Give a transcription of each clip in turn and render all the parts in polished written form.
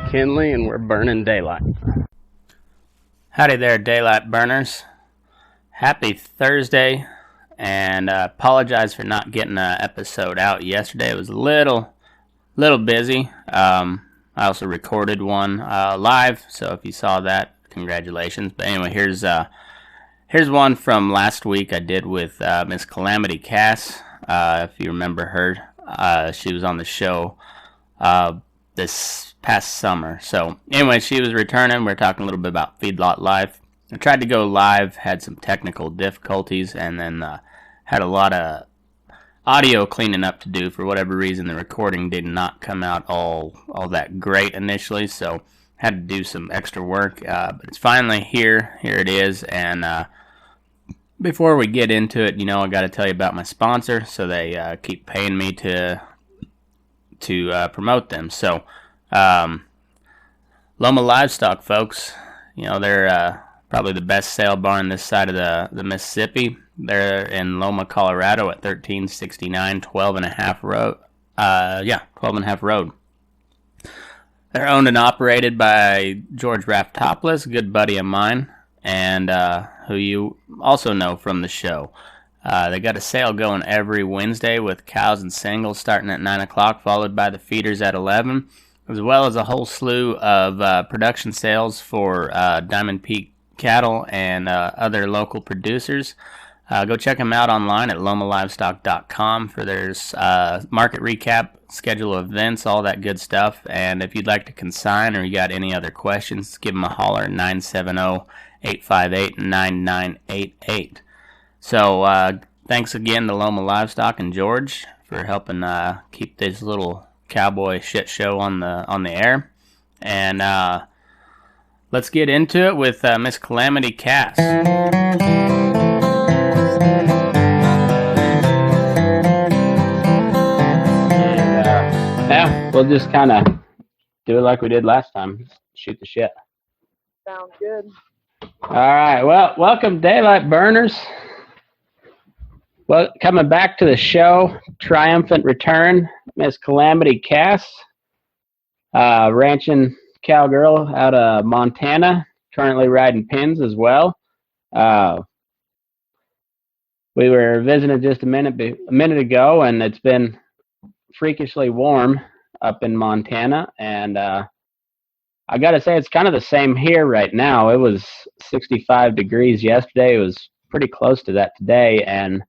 Kinley, and we're burning daylight. Howdy there, daylight burners. Happy Thursday, and apologize for not getting an episode out yesterday. It was a little busy. I also recorded one live, so if you saw that, congratulations. But anyway, here's one from last week I did with Miss Calamity Cass. If you remember her, she was on the show this past summer. So anyway, she was returning. We're talking a little bit about feedlot life. I tried to go live, had some technical difficulties, and then had a lot of audio cleaning up to do. For whatever reason, the recording did not come out all that great initially, so had to do some extra work. But it's finally here. Here it is. And before we get into it, I got to tell you about my sponsor. So they keep paying me to promote them. So Loma Livestock, folks, they're probably the best sale barn this side of the Mississippi. They're in Loma, Colorado at 1369 12 and a half road. 12 and a half road. They're owned and operated by George Raftopoulos, a good buddy of mine, and who you also know from the show. They got a sale going every Wednesday with cows and singles starting at 9 o'clock, followed by the feeders at 11, as well as a whole slew of production sales for Diamond Peak cattle and other local producers. Go check them out online at lomalivestock.com for their market recap, schedule of events, all that good stuff. And if you'd like to consign or you got any other questions, give them a holler at 970-858-9988. So thanks again to Loma Livestock and George for helping keep this little cowboy shit show on the air. And let's get into it with Miss Calamity Cass. Yeah, we'll just kind of do it like we did last time. Shoot the shit. Sounds good. All right. Well, welcome, Daylight Burners. Well, coming back to the show, triumphant return, Miss Calamity Cass, ranching cowgirl out of Montana, currently riding pins as well. We were visiting just a minute ago, and it's been freakishly warm up in Montana, and I gotta say it's kind of the same here right now. It was 65 degrees yesterday. It was pretty close to that today, and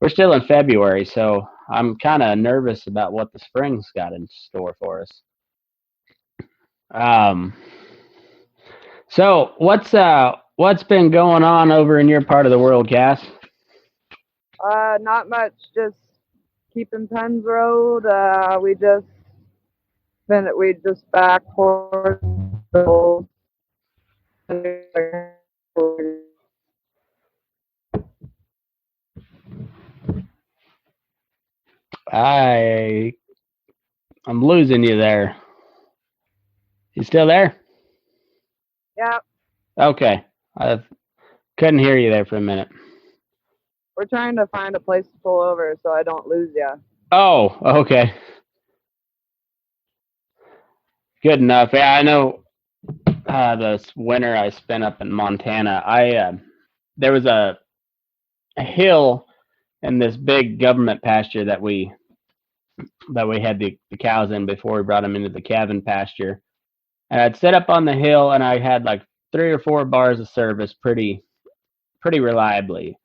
we're still in February, so I'm kind of nervous about what the spring's got in store for us. So what's been going on over in your part of the world, Cass? Not much. Just keeping Pens Road. We just back for the I'm losing you there. You still there? Yeah. Okay. I couldn't hear you there for a minute. We're trying to find a place to pull over so I don't lose you. Oh, okay. Good enough. Yeah, I know. This winter I spent up in Montana, there was a hill in this big government pasture that we had the cows in before we brought them into the calving pasture. And I'd sit up on the hill, and I had like 3 or 4 bars of service pretty reliably.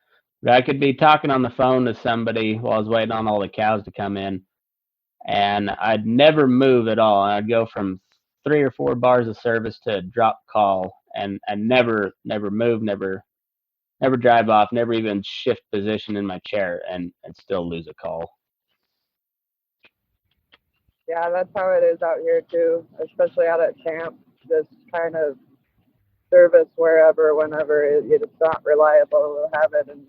But I could be talking on the phone to somebody while I was waiting on all the cows to come in, and I'd never move at all. And I'd go from 3 or 4 bars of service to a drop call, and never move, never drive off, never even shift position in my chair, and still lose a call. Yeah, that's how it is out here too, especially out at camp. Just kind of service wherever, whenever it's not reliable. We'll have it in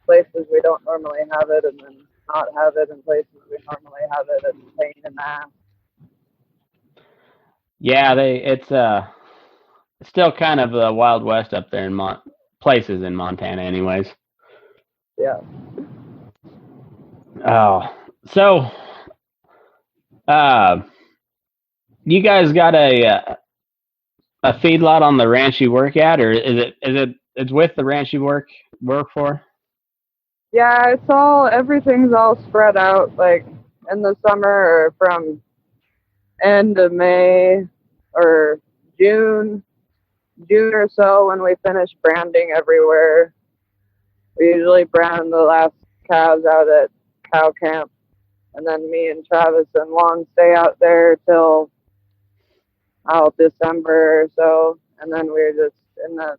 places we don't normally have it, and then not have it in places we normally have it. It's a pain in the ass. Yeah, it's still kind of the Wild West up there in places in Montana, anyways. Yeah. Oh, so You guys got a feedlot on the ranch you work at, or it's with the ranch you work for? Yeah, it's all, everything's all spread out, like in the summer or from end of May or June, June or so when we finish branding everywhere. We usually brand the last calves out at cow camp, and then me and Travis and Long stay out there till December or so, and then we're just in the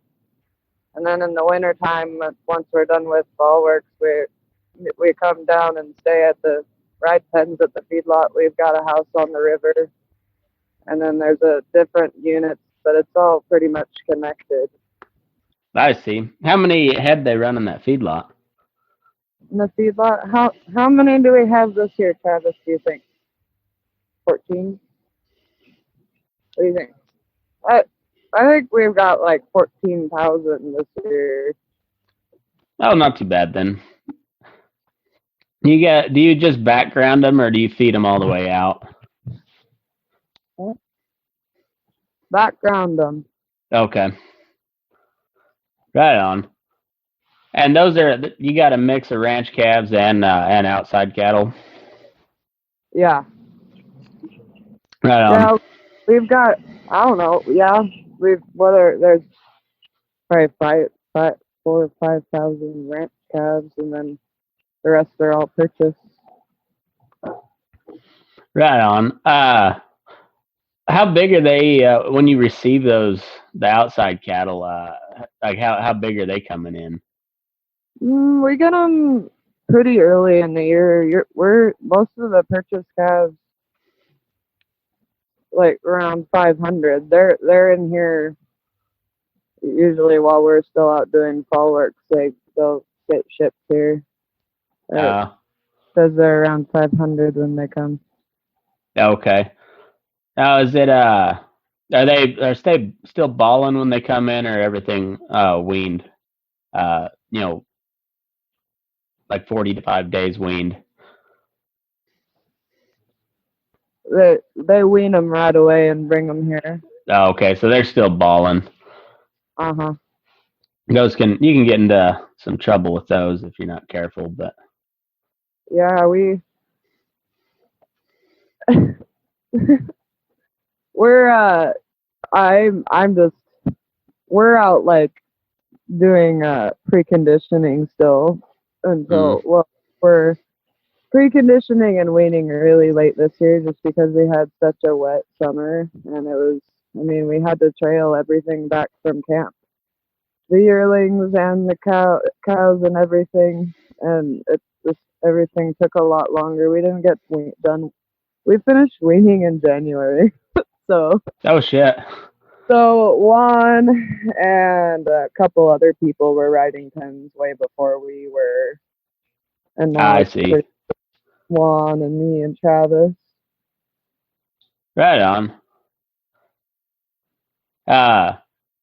and then in the winter time, once we're done with fall works, we come down and stay at the ride pens at the feedlot. We've got a house on the river, and then there's a different units, but it's all pretty much connected. I see. How many head they run in that feedlot? In the feedlot, how many do we have this year, Travis? Do you think 14? What do you think? I I think we've got like 14,000 this year. Oh, not too bad then. Do you just background them, or do you feed them all the way out? Background them. Okay. Right on. And those are, you got a mix of ranch calves and outside cattle. Yeah. Right on. Yeah, we've got, I don't know, yeah, there's probably 4 or 5,000 ranch calves, and then the rest are all purchased. Right on. How big are they when you receive the outside cattle? Like how big are they coming in? We get them pretty early in the year. Most of the purchase calves, like around 500. They're in here usually while we're still out doing fall work. They'll get shipped here. It says they're around 500 when they come. Okay. Now is it are they still balling when they come in, or everything weaned? Like 40 to 5 days weaned. They wean them right away and bring them here. Oh, okay, so they're still balling. Uh-huh. You can get into some trouble with those if you're not careful, but Yeah, we're we're out like doing preconditioning still until we're preconditioning and weaning really late this year just because we had such a wet summer, and we had to trail everything back from camp, the yearlings and the cows and everything, and it's just everything took a lot longer. We didn't get done. We finished weaning in January. So oh shit. So Juan and a couple other people were riding pens way before we were, and now I see. Juan and me and Travis. Right on.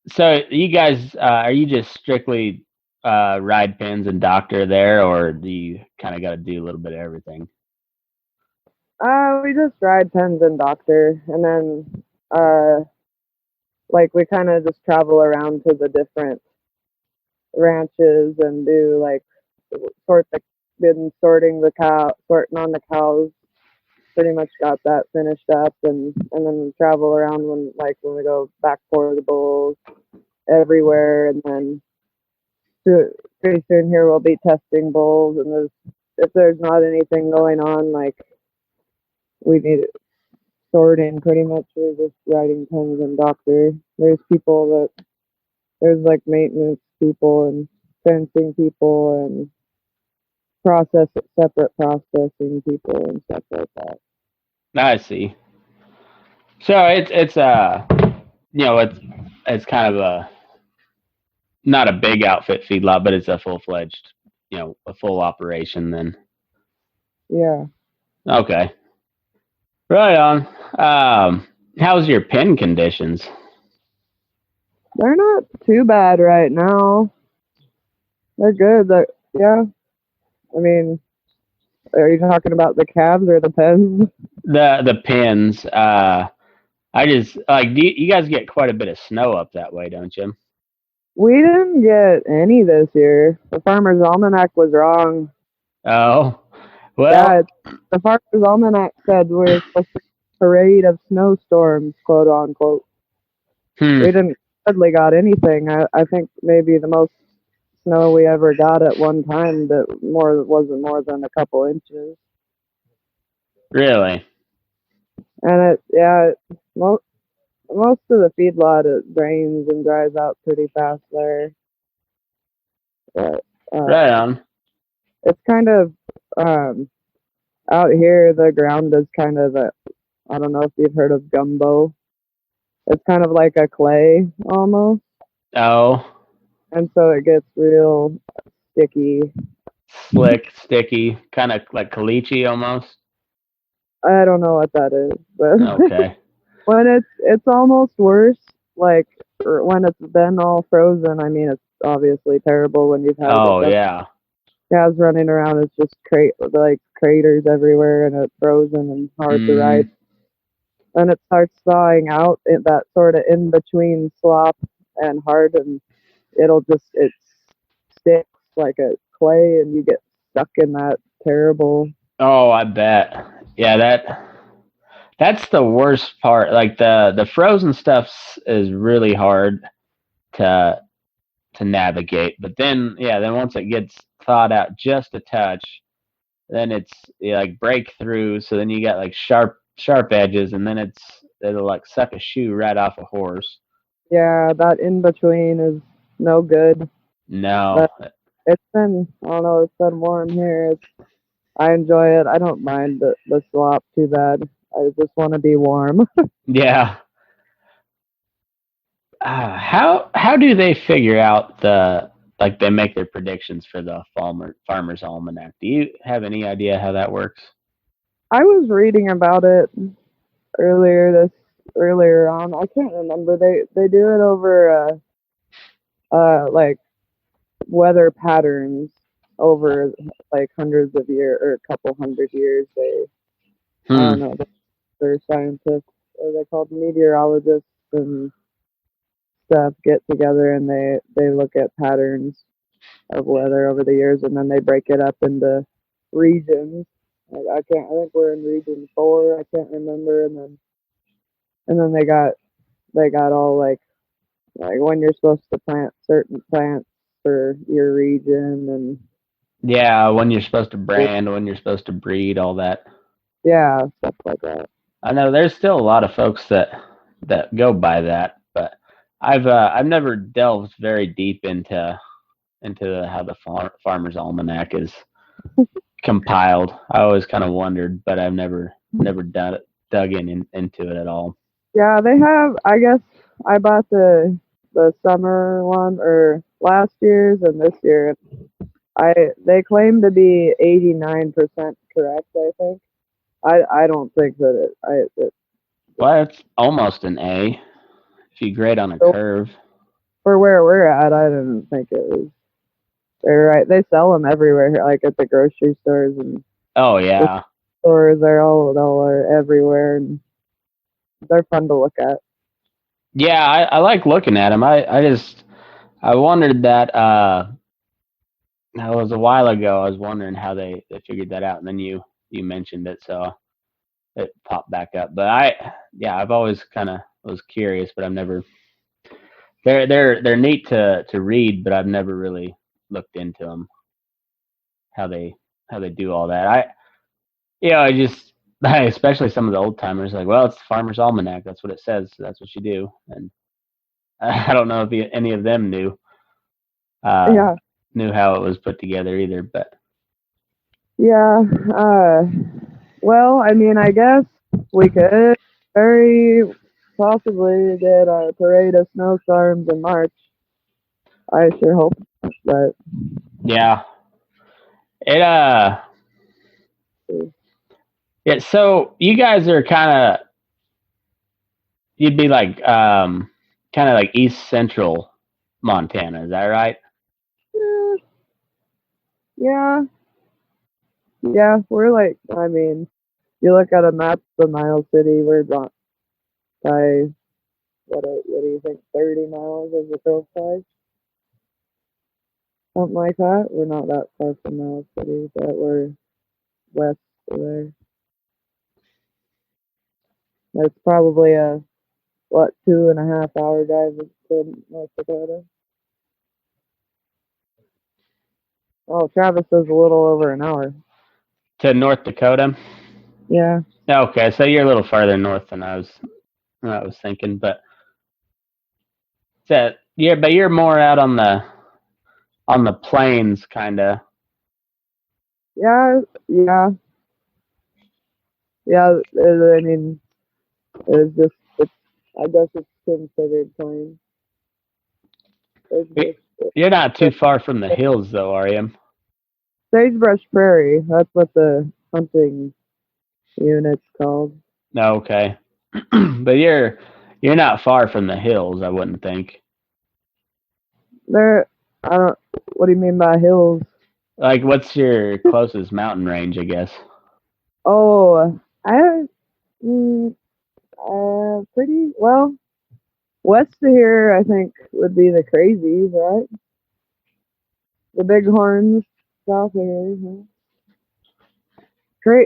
So you guys, are you just strictly ride pens and doctor there, or do you kind of got to do a little bit of everything? We just ride pens and doctor, and then we kind of just travel around to the different ranches and do been sorting on the cows. Pretty much got that finished up, and then travel around when we go back for the bulls everywhere, and then pretty soon here we'll be testing bulls, and if there's not anything going on, like we need sorting, pretty much we're just riding pens and doctor. There's like maintenance people and fencing people and separate processing people and stuff like that. I see. So it's kind of not a big outfit feedlot, but it's a full-fledged, a full operation then. Yeah. Okay. Right on. How's your pen conditions? They're not too bad right now. They're good. Yeah. Are you talking about the calves or the pens? The pens. I just like you guys get quite a bit of snow up that way, don't you? We didn't get any this year. The Farmer's Almanac was wrong. Oh, Yeah, well, the Farmer's Almanac said we're supposed to parade of snowstorms, quote unquote. hmm, We didn't hardly got anything. I think maybe the most snow we ever got at one time that wasn't more than a couple inches. really, And most of the feedlot it rains and dries out pretty fast there. But right on. it's kind of um, out here. The ground is kind of I don't know if you've heard of gumbo. It's kind of like a clay almost, Oh, and so it gets real sticky. slick, sticky, kind of like caliche almost. I don't know what that is, but Okay. when it's almost worse, like when it's been all frozen. I mean, it's obviously terrible when you've had it Oh done. yeah. Calves running around, it's just like craters everywhere, and it's frozen and hard to ride. Mm, Then it starts thawing out in that sort of in between slop and hard, and it sticks like a clay, and you get stuck in that terrible. oh, I bet. Yeah, that's the worst part. Like the frozen stuff is really hard to navigate. But then yeah, then once it gets thawed out just a touch, then it's like breakthrough. So then you got like sharp edges, and then it'll like suck a shoe right off a horse. Yeah, that in between is no good. No. But I don't know, it's been warm here. I enjoy it. I don't mind the slop too bad. I just want to be warm. Yeah. How do they figure out like they make their predictions for the farmer's almanac? Do you have any idea how that works? I was reading about it earlier on. I can't remember. They do it over like weather patterns over like hundreds of years or a couple hundred years. I don't Hmm. know. They're scientists or they called meteorologists and stuff get together and they look at patterns of weather over the years, and then they break it up into regions. Like I can't. I think we're in region 4. I can't remember, and then they got all like when you're supposed to plant certain plants for your region, and Yeah, when you're supposed to brand, when you're supposed to breed, all that. yeah, stuff like that. I know there's still a lot of folks that go by that, but I've never delved very deep into how the farmer's almanac is compiled. I always kind of wondered, but I've never dug into it at all. Yeah, they have. I guess I bought the summer one or last year's and this year. They claim to be 89% correct. I think. I don't think that Well, it's almost an A if you grade on a so curve. for where we're at. I didn't think it was. They're right. They sell them everywhere, like at the grocery stores and Oh the yeah, stores. They all are everywhere, and they're fun to look at. yeah. I like looking at them. I wondered that. That was a while ago. I was wondering how they figured that out, and then you mentioned it, so it popped back up. But I've always kind of was curious, but I've never. They're neat to read, but I've never really looked into them how they how they do all that. I just especially some of the old timers like, well, it's the Farmer's Almanac. That's what it says. So that's what you do, and I don't know if any of them uh, Yeah, knew how it was put together either. But yeah. Well, I mean, I guess we could very possibly get a parade of snowstorms in March. I sure hope, but yeah, it yeah. So you guys are you'd be like kind of like East Central Montana. Is that right? eh, yeah, yeah. We're like, I mean, you look at a map of Miles City. We're not. by what do you think, 30 miles as the crow flies? Something like that. We're not that far from Miles City, but we're west of there. It's probably a 2.5 hour drive to North Dakota. Oh, Travis is a little over an hour. To North Dakota? Yeah. Okay, so you're a little farther north than I was thinking, but but you're more out on the plains, kind of. Yeah. Yeah. Yeah. I mean, it's just, I guess it's considered plain. You're not too far from the hills, though, are you? Sagebrush Prairie. That's what the hunting unit's called. Okay, but you're not far from the hills, I wouldn't think. There. I don't. What do you mean by hills? Like, what's your closest mountain range, I guess? Oh, pretty well. West of here, I think, would be the Crazies, right? The Bighorns, south of here. Huh?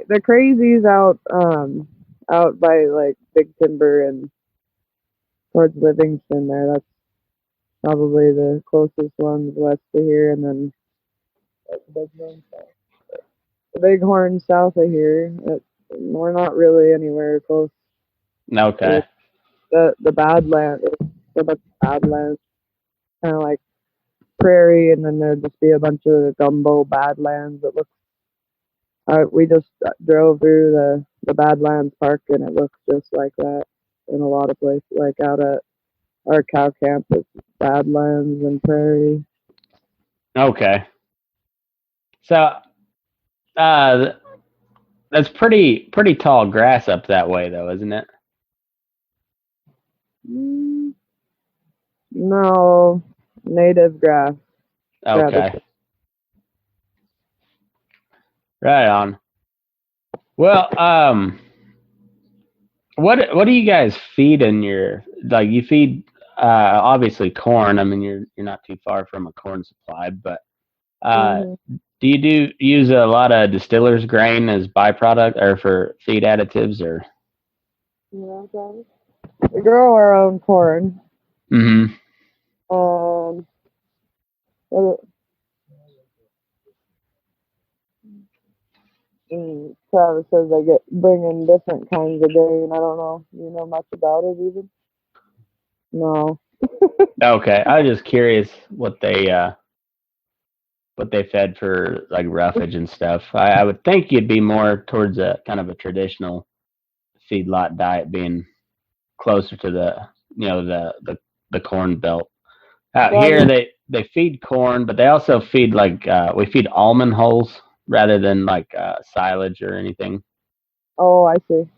The Crazies out by like Big Timber and towards Livingston there. That's probably the closest ones west of here, and then the Bighorn south of here. We're not really anywhere close. Okay. The Badlands, so much Badlands, kind of like prairie, and then there'd just be a bunch of gumbo Badlands that look. We just drove through the Badlands Park, and it looks just like that in a lot of places. Like out at our cow camp, it's Badlands and prairie. Okay. So, that's pretty tall grass up that way, though, isn't it? No, native grass. Okay. Right on. Well, what do you guys feed in your, like, you feed obviously corn. I mean, you're not too far from a corn supply, but do you use a lot of distillers grain as byproduct or for feed additives, or? Yeah, we grow our own corn. Mm-hmm. Travis says they bring in different kinds of grain. I don't know. You know much about it even? No. Okay, I was just curious what they fed for like roughage and stuff. I would think you'd be more towards a kind of a traditional feedlot diet, being closer to the corn belt. Out here they feed corn, but they also feed like we feed almond hulls rather than like silage or anything. Oh, I see.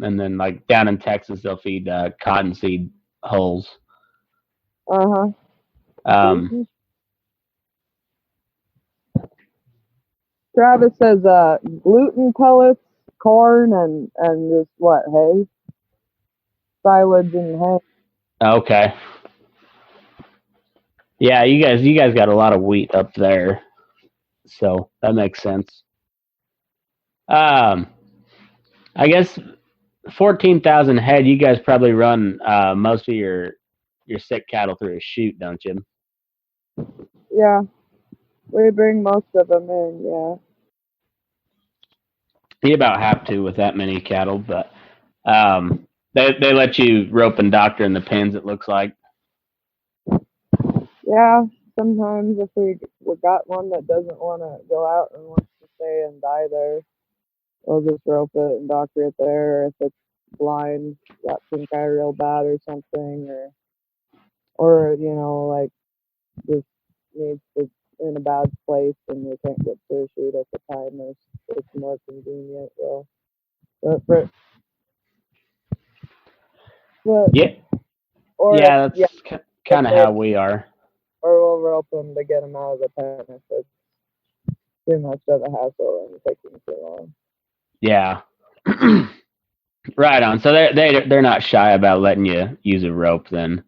And then like down in Texas they'll feed cottonseed hulls. Uh-huh. Travis says gluten pellets, corn, and just what, hay? Silage and hay. Okay. Yeah, you guys got a lot of wheat up there, so that makes sense. I guess 14,000 head. You guys probably run most of your sick cattle through a chute, don't you? Yeah, we bring most of them in. Yeah. You about have to with that many cattle, but they let you rope and doctor in the pens. It looks like. Yeah. Sometimes if we got one that doesn't want to go out and wants to stay and die there, we'll just rope it and doctor it there. Or if it's blind, got pink eye real bad or something, or like just needs to in a bad place and we can't get to a shoot at the time, it's more convenient. Yeah, that's kind of how we are. Or we'll rope them to get them out of the pen if it's too much of a hassle and taking too long. Yeah. Right on. So they're not shy about letting you use a rope then.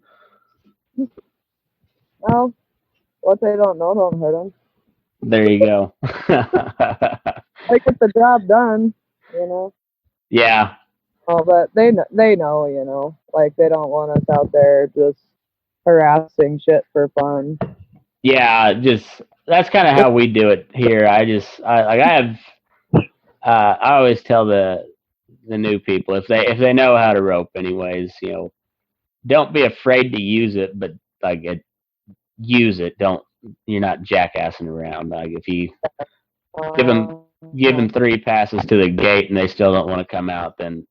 Well, what they don't know don't hurt them. There you go. They get the job done, you know. Yeah. Oh, but they know, you know, like they don't want us out there just harassing shit for fun. Yeah, just that's kind of how we do it here. I always tell the new people if they know how to rope anyways, don't be afraid to use it, but like use it. Don't You're not jackassing around. Like if you give them Uh, give them 3 passes to the gate and they still don't want to come out, then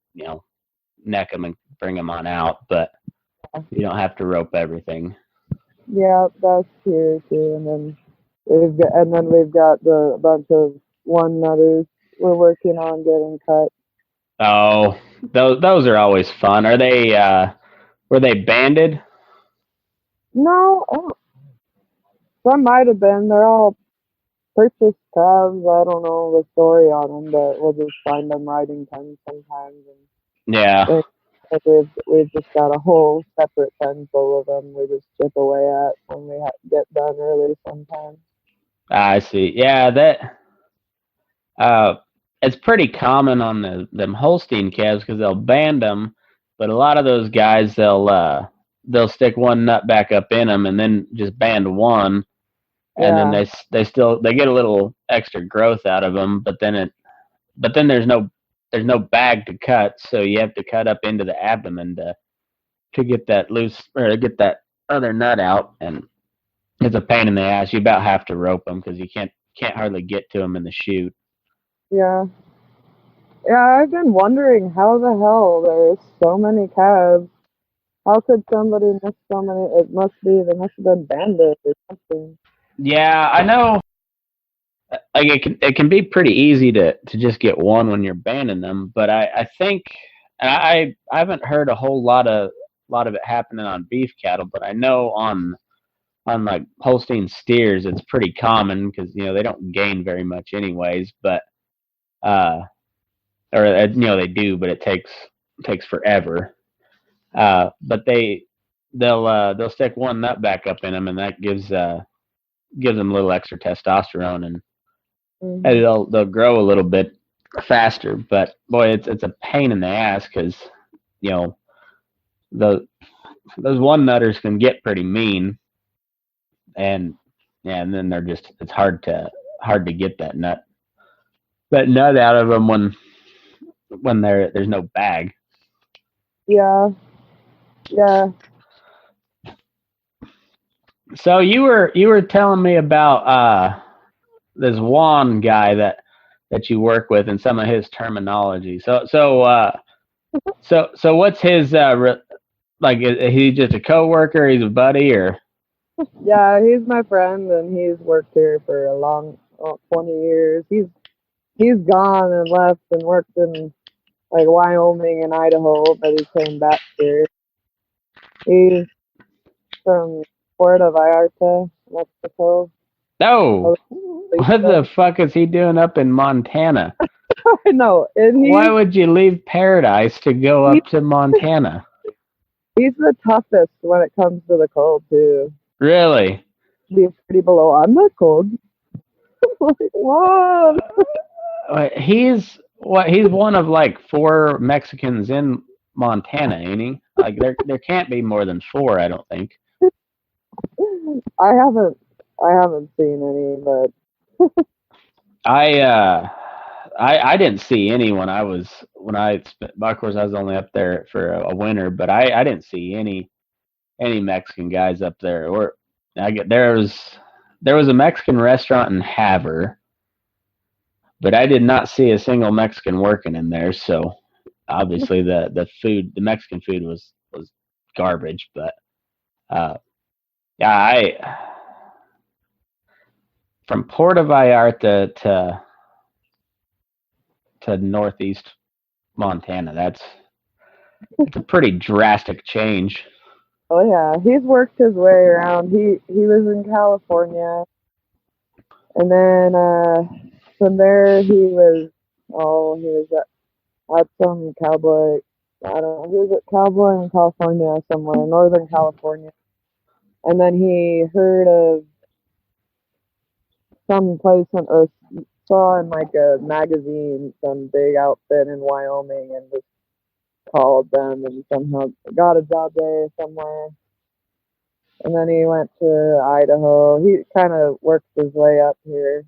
neck them and bring them on out. But you don't have to rope everything. yeah, that's here too. And then we've got the bunch of one nutters we're working on getting cut. Oh, those are always fun. Are they? Were they banded? No, some might have been. They're all purchased calves. I don't know the story on them, but we'll just find them riding pens sometimes. Yeah, And we've just got a whole separate pen full of them. We just chip away at when we get done early sometimes. I see. Yeah, that uh, it's pretty common on them Holstein calves because they'll band them, but a lot of those guys they'll stick one nut back up in them and then just band one, and then Yeah, they get a little extra growth out of them, but then there's no bag to cut, so you have to cut up into the abdomen to get that loose or to get that other nut out, and it's a pain in the ass. You about have to rope them because you can't hardly get to them in the chute. yeah, yeah. I've been wondering how the hell there's so many calves. How could somebody miss so many? It must be they must have been bandits or something. Yeah, I know. Like it can be pretty easy to just get one when you're banding them, but I think and I haven't heard a whole lot of it happening on beef cattle, but I know on like Holstein steers it's pretty common because they don't gain very much anyways, but uh or they do, but it takes forever. But they'll stick one nut back up in them, and that gives them a little extra testosterone, and Hmm. they'll grow a little bit faster. But boy, it's a pain in the ass because you know the those one nutters can get pretty mean, and yeah, and then it's hard to get that nut out of them when there's no bag. Yeah, yeah. So you were telling me about this Juan guy that you work with and some of his terminology. So what's his like? Is he just a coworker? He's a buddy, or Yeah, he's my friend, and he's worked here for a long, 20 years. He's gone and left and worked in like Wyoming and Idaho, but he came back here. He's from Puerto Vallarta, Mexico. no? Oh, What the fuck is he doing up in Montana? I know, and Why would you leave paradise to go he's up to Montana? he's the toughest when it comes to the cold too. Really? He's pretty below. I'm not cold. Like, what? He's one of like 4 Mexicans in Montana, ain't he? Like there can't be more than 4, I don't think. I haven't I haven't seen any, but I I didn't see any when I spent. Of course, I was only up there for a winter, but I didn't see any Mexican guys up there. Or there was a Mexican restaurant in Havre, but I did not see a single Mexican working in there. So obviously the Mexican food was garbage. But yeah, I from Puerto Vallarta to northeast Montana. It's a pretty drastic change. oh yeah, he's worked his way around. He was in California, and then from there he was at some cowboy. I don't know, he was at cowboy in California somewhere, Northern California, and then he heard of some place or saw in like a magazine some big outfit in Wyoming and just called them and somehow got a job there somewhere. And then he went to Idaho. He kind of worked his way up here.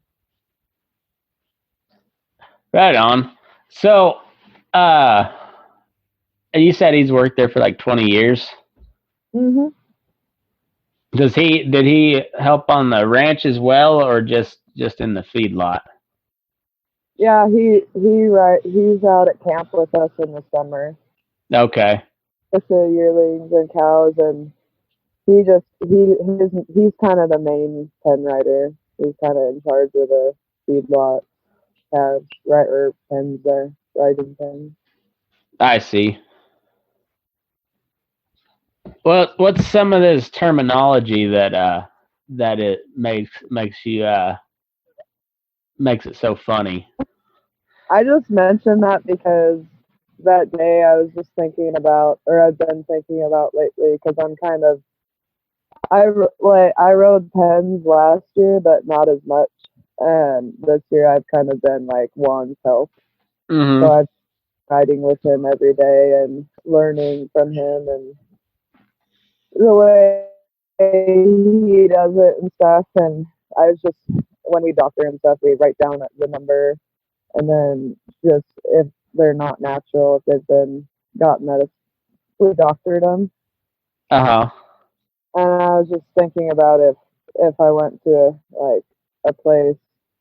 Right on. So, you said he's worked there for like 20 years. Mhm. Did he help on the ranch as well, or just in the feedlot? Yeah, he's out at camp with us in the summer Okay, with the yearlings and cows, and he's kind of the main pen rider. He's kind of in charge of the feedlot calves, right, or pens there, riding pens. I see. Well, what's some of this terminology that it makes you makes it so funny? I just mentioned that because that day I was just thinking about, or I've been thinking about lately, because I'm kind of I rode pens last year, but not as much. And this year I've kind of been like Juan's help, so Mm-hmm. I'm riding with him every day and learning from him and the way he does it and stuff. And I was just when we doctor and stuff, we write down the number, and then just if they're not natural, if they've been got medicine, we doctored them. Uh huh. And I was just thinking about if I went to like a place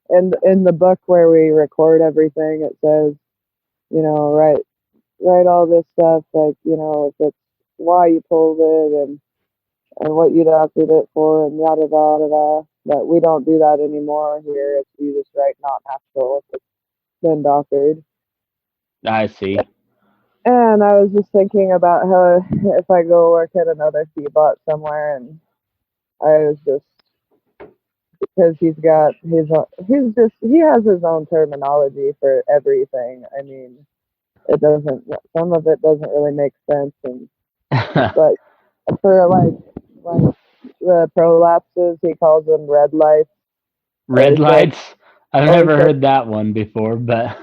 in the book where we record everything, it says, write all this stuff, like, if it's why you pulled it and what you doctored it for and yada yada yada. But we don't do that anymore here. It's you just write not natural if it's been doctored. I see. And I was just thinking about how if I go work at another feedlot somewhere, and I was just because he has his own terminology for everything. I mean, it doesn't some of it doesn't really make sense, and but for like the prolapses, he calls them red lights, Red or say lights. I've or never say heard that one before, but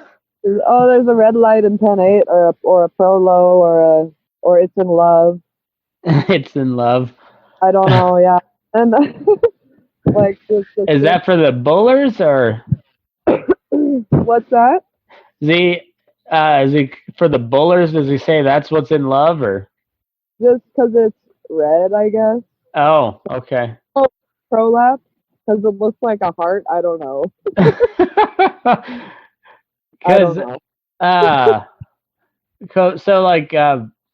oh, there's a red light in 10-8, or a prolo, or it's in love. it's in love. I don't know, yeah, and like just the Is that for the bullers or what's that? is he for the bullers? Does he say that's what's in love or? Just because it's red, I guess. Oh, okay. Oh, prolapse, because it looks like a heart. I don't know. I don't Because know. uh, so like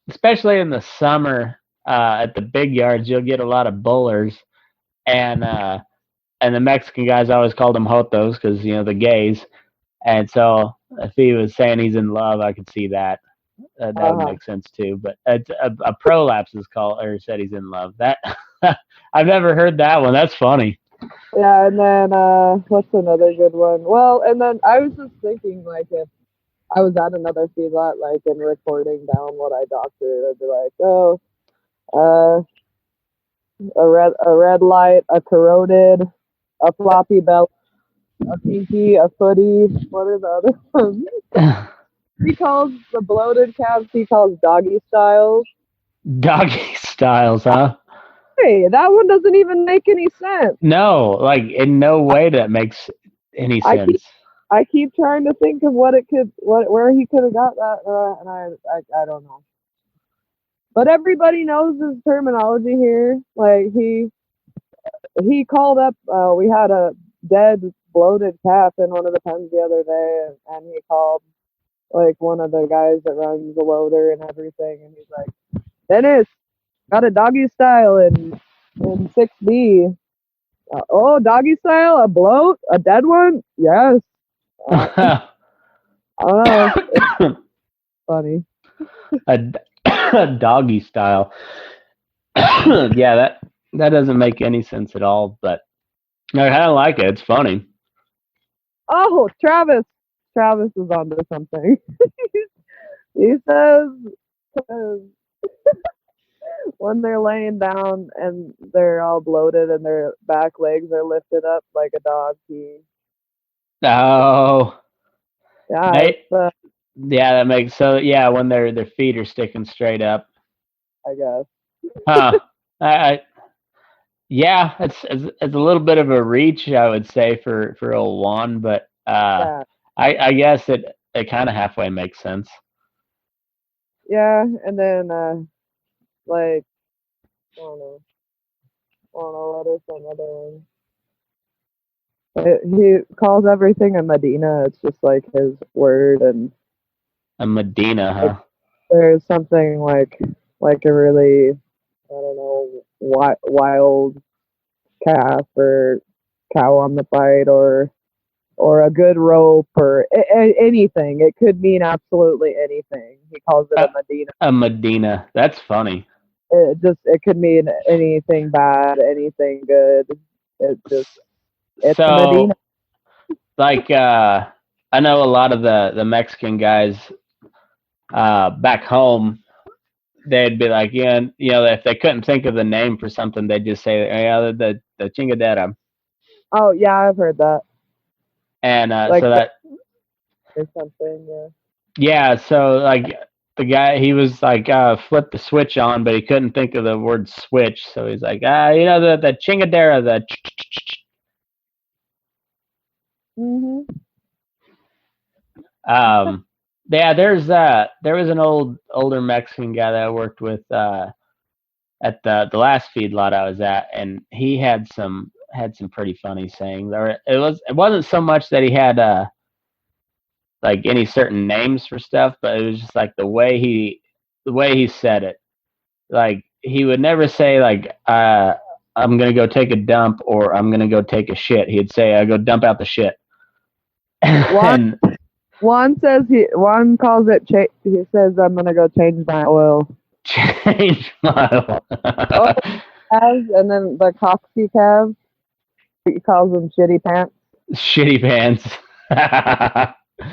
especially in the summer at the big yards, you'll get a lot of bullers, and and the Mexican guys always called them jotos because the gays. And so if he was saying he's in love, I could see that. That would Uh-huh. make sense too. But a prolapse is called or said he's in love. That I've never heard that one. That's funny. Yeah, and then what's another good one? Well, and then I was just thinking, like, if I was at another feedlot, like, and recording down what I doctored, I'd be like, oh, uh, a red light, a corroded, a floppy belt, a pinky, a footy. What are the other ones? He calls the bloated calves. He calls doggy styles. Doggy styles, huh? Hey, that one doesn't even make any sense. No, like in no way that makes any I keep sense. I keep trying to think of where he could have got that, and I don't know. But everybody knows his terminology here. Like he called up. We had a dead bloated calf in one of the pens the other day, and he called like one of the guys that runs the loader and everything, and he's like, Dennis, got a doggy style in 6B. Oh, doggy style, a bloat, a dead one? Yes. I don't know. It's funny. a, a doggy style. Yeah, that doesn't make any sense at all. But I kind of like it. It's funny. Oh, Travis. Travis is onto something. He says, 'cause when they're laying down and they're all bloated and their back legs are lifted up like a dog pee. Oh, Yeah, mate. it's Yeah, that makes so. Yeah, when their feet are sticking straight up. I guess. Huh. I yeah, it's a little bit of a reach, I would say, for old Juan, but Yeah, I guess it kind of halfway makes sense. yeah, and then like I don't know what is another one. He calls everything a Medina. It's just like his word, and A Medina, like huh? there's something like a really I don't know wild calf or cow on the bite or a good rope or anything. It could mean absolutely anything. He calls it Uh, a Medina. a Medina. That's funny. It could mean anything bad, anything good. It just it's a Medina. So, like, I know a lot of the Mexican guys back home. They'd be like, yeah, if they couldn't think of the name for something, they'd just say, yeah, the chingadera, Oh yeah, I've heard that. and Like so that or something. Yeah. yeah, so like the guy, he was like flip the switch on, but he couldn't think of the word switch, so he's like, the chingadera, the Mhm. um, yeah, there was an older Mexican guy that I worked with at the last feedlot I was at, and he had some pretty funny sayings. Or it wasn't so much that he had like any certain names for stuff, but it was just like the way he said it. Like he would never say like I'm gonna go take a dump or I'm gonna go take a shit. He'd say I go dump out the shit. Juan And Juan calls it. He says I'm gonna go change my oil. change my Oh, calves, and then the coxy calves. He calls them shitty pants. shitty pants.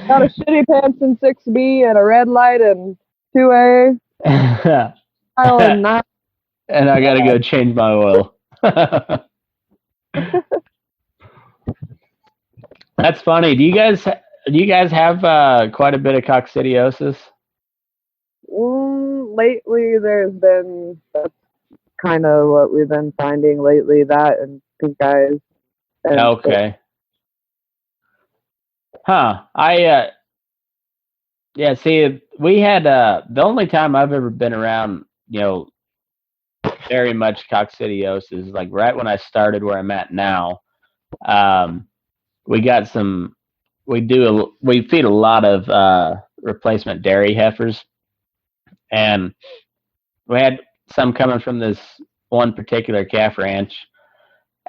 Got a shitty pants in 6B and a red light in 2A. Aisle and not. And I gotta go change my oil. That's funny. Do you guys have quite a bit of coccidiosis? Lately, there's been that's kind of what we've been finding lately. That and pink eyes and Okay. Huh. I yeah, see we had the only time I've ever been around, very much coccidiosis is like right when I started where I'm at now. Um we got some we feed a lot of replacement dairy heifers, and we had some coming from this one particular calf ranch,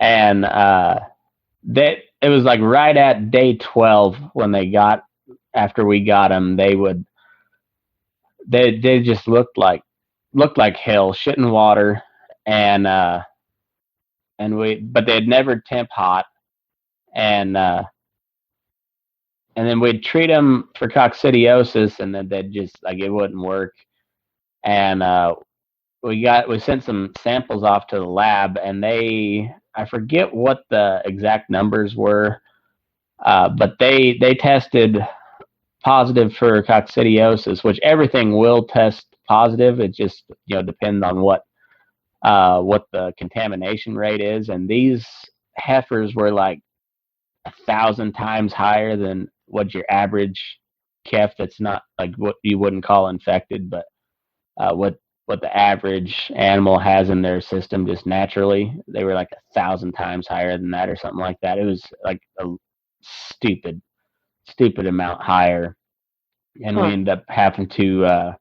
and that it was like right at day 12 when they got after we got them. They just looked like hell, shit in water, and but they'd never temp hot, and and then we'd treat them for coccidiosis, and then they'd just like it wouldn't work, and we sent some samples off to the lab, and I forget what the exact numbers were, but they tested positive for coccidiosis, which everything will test positive. It just depends on what the contamination rate is, and these heifers were like 1,000 times higher than what your average calf that's not like what you wouldn't call infected, but what the average animal has in their system just naturally. They were like 1,000 times higher than that or something like that. It was like a stupid, stupid amount higher, and we huh. ended up having to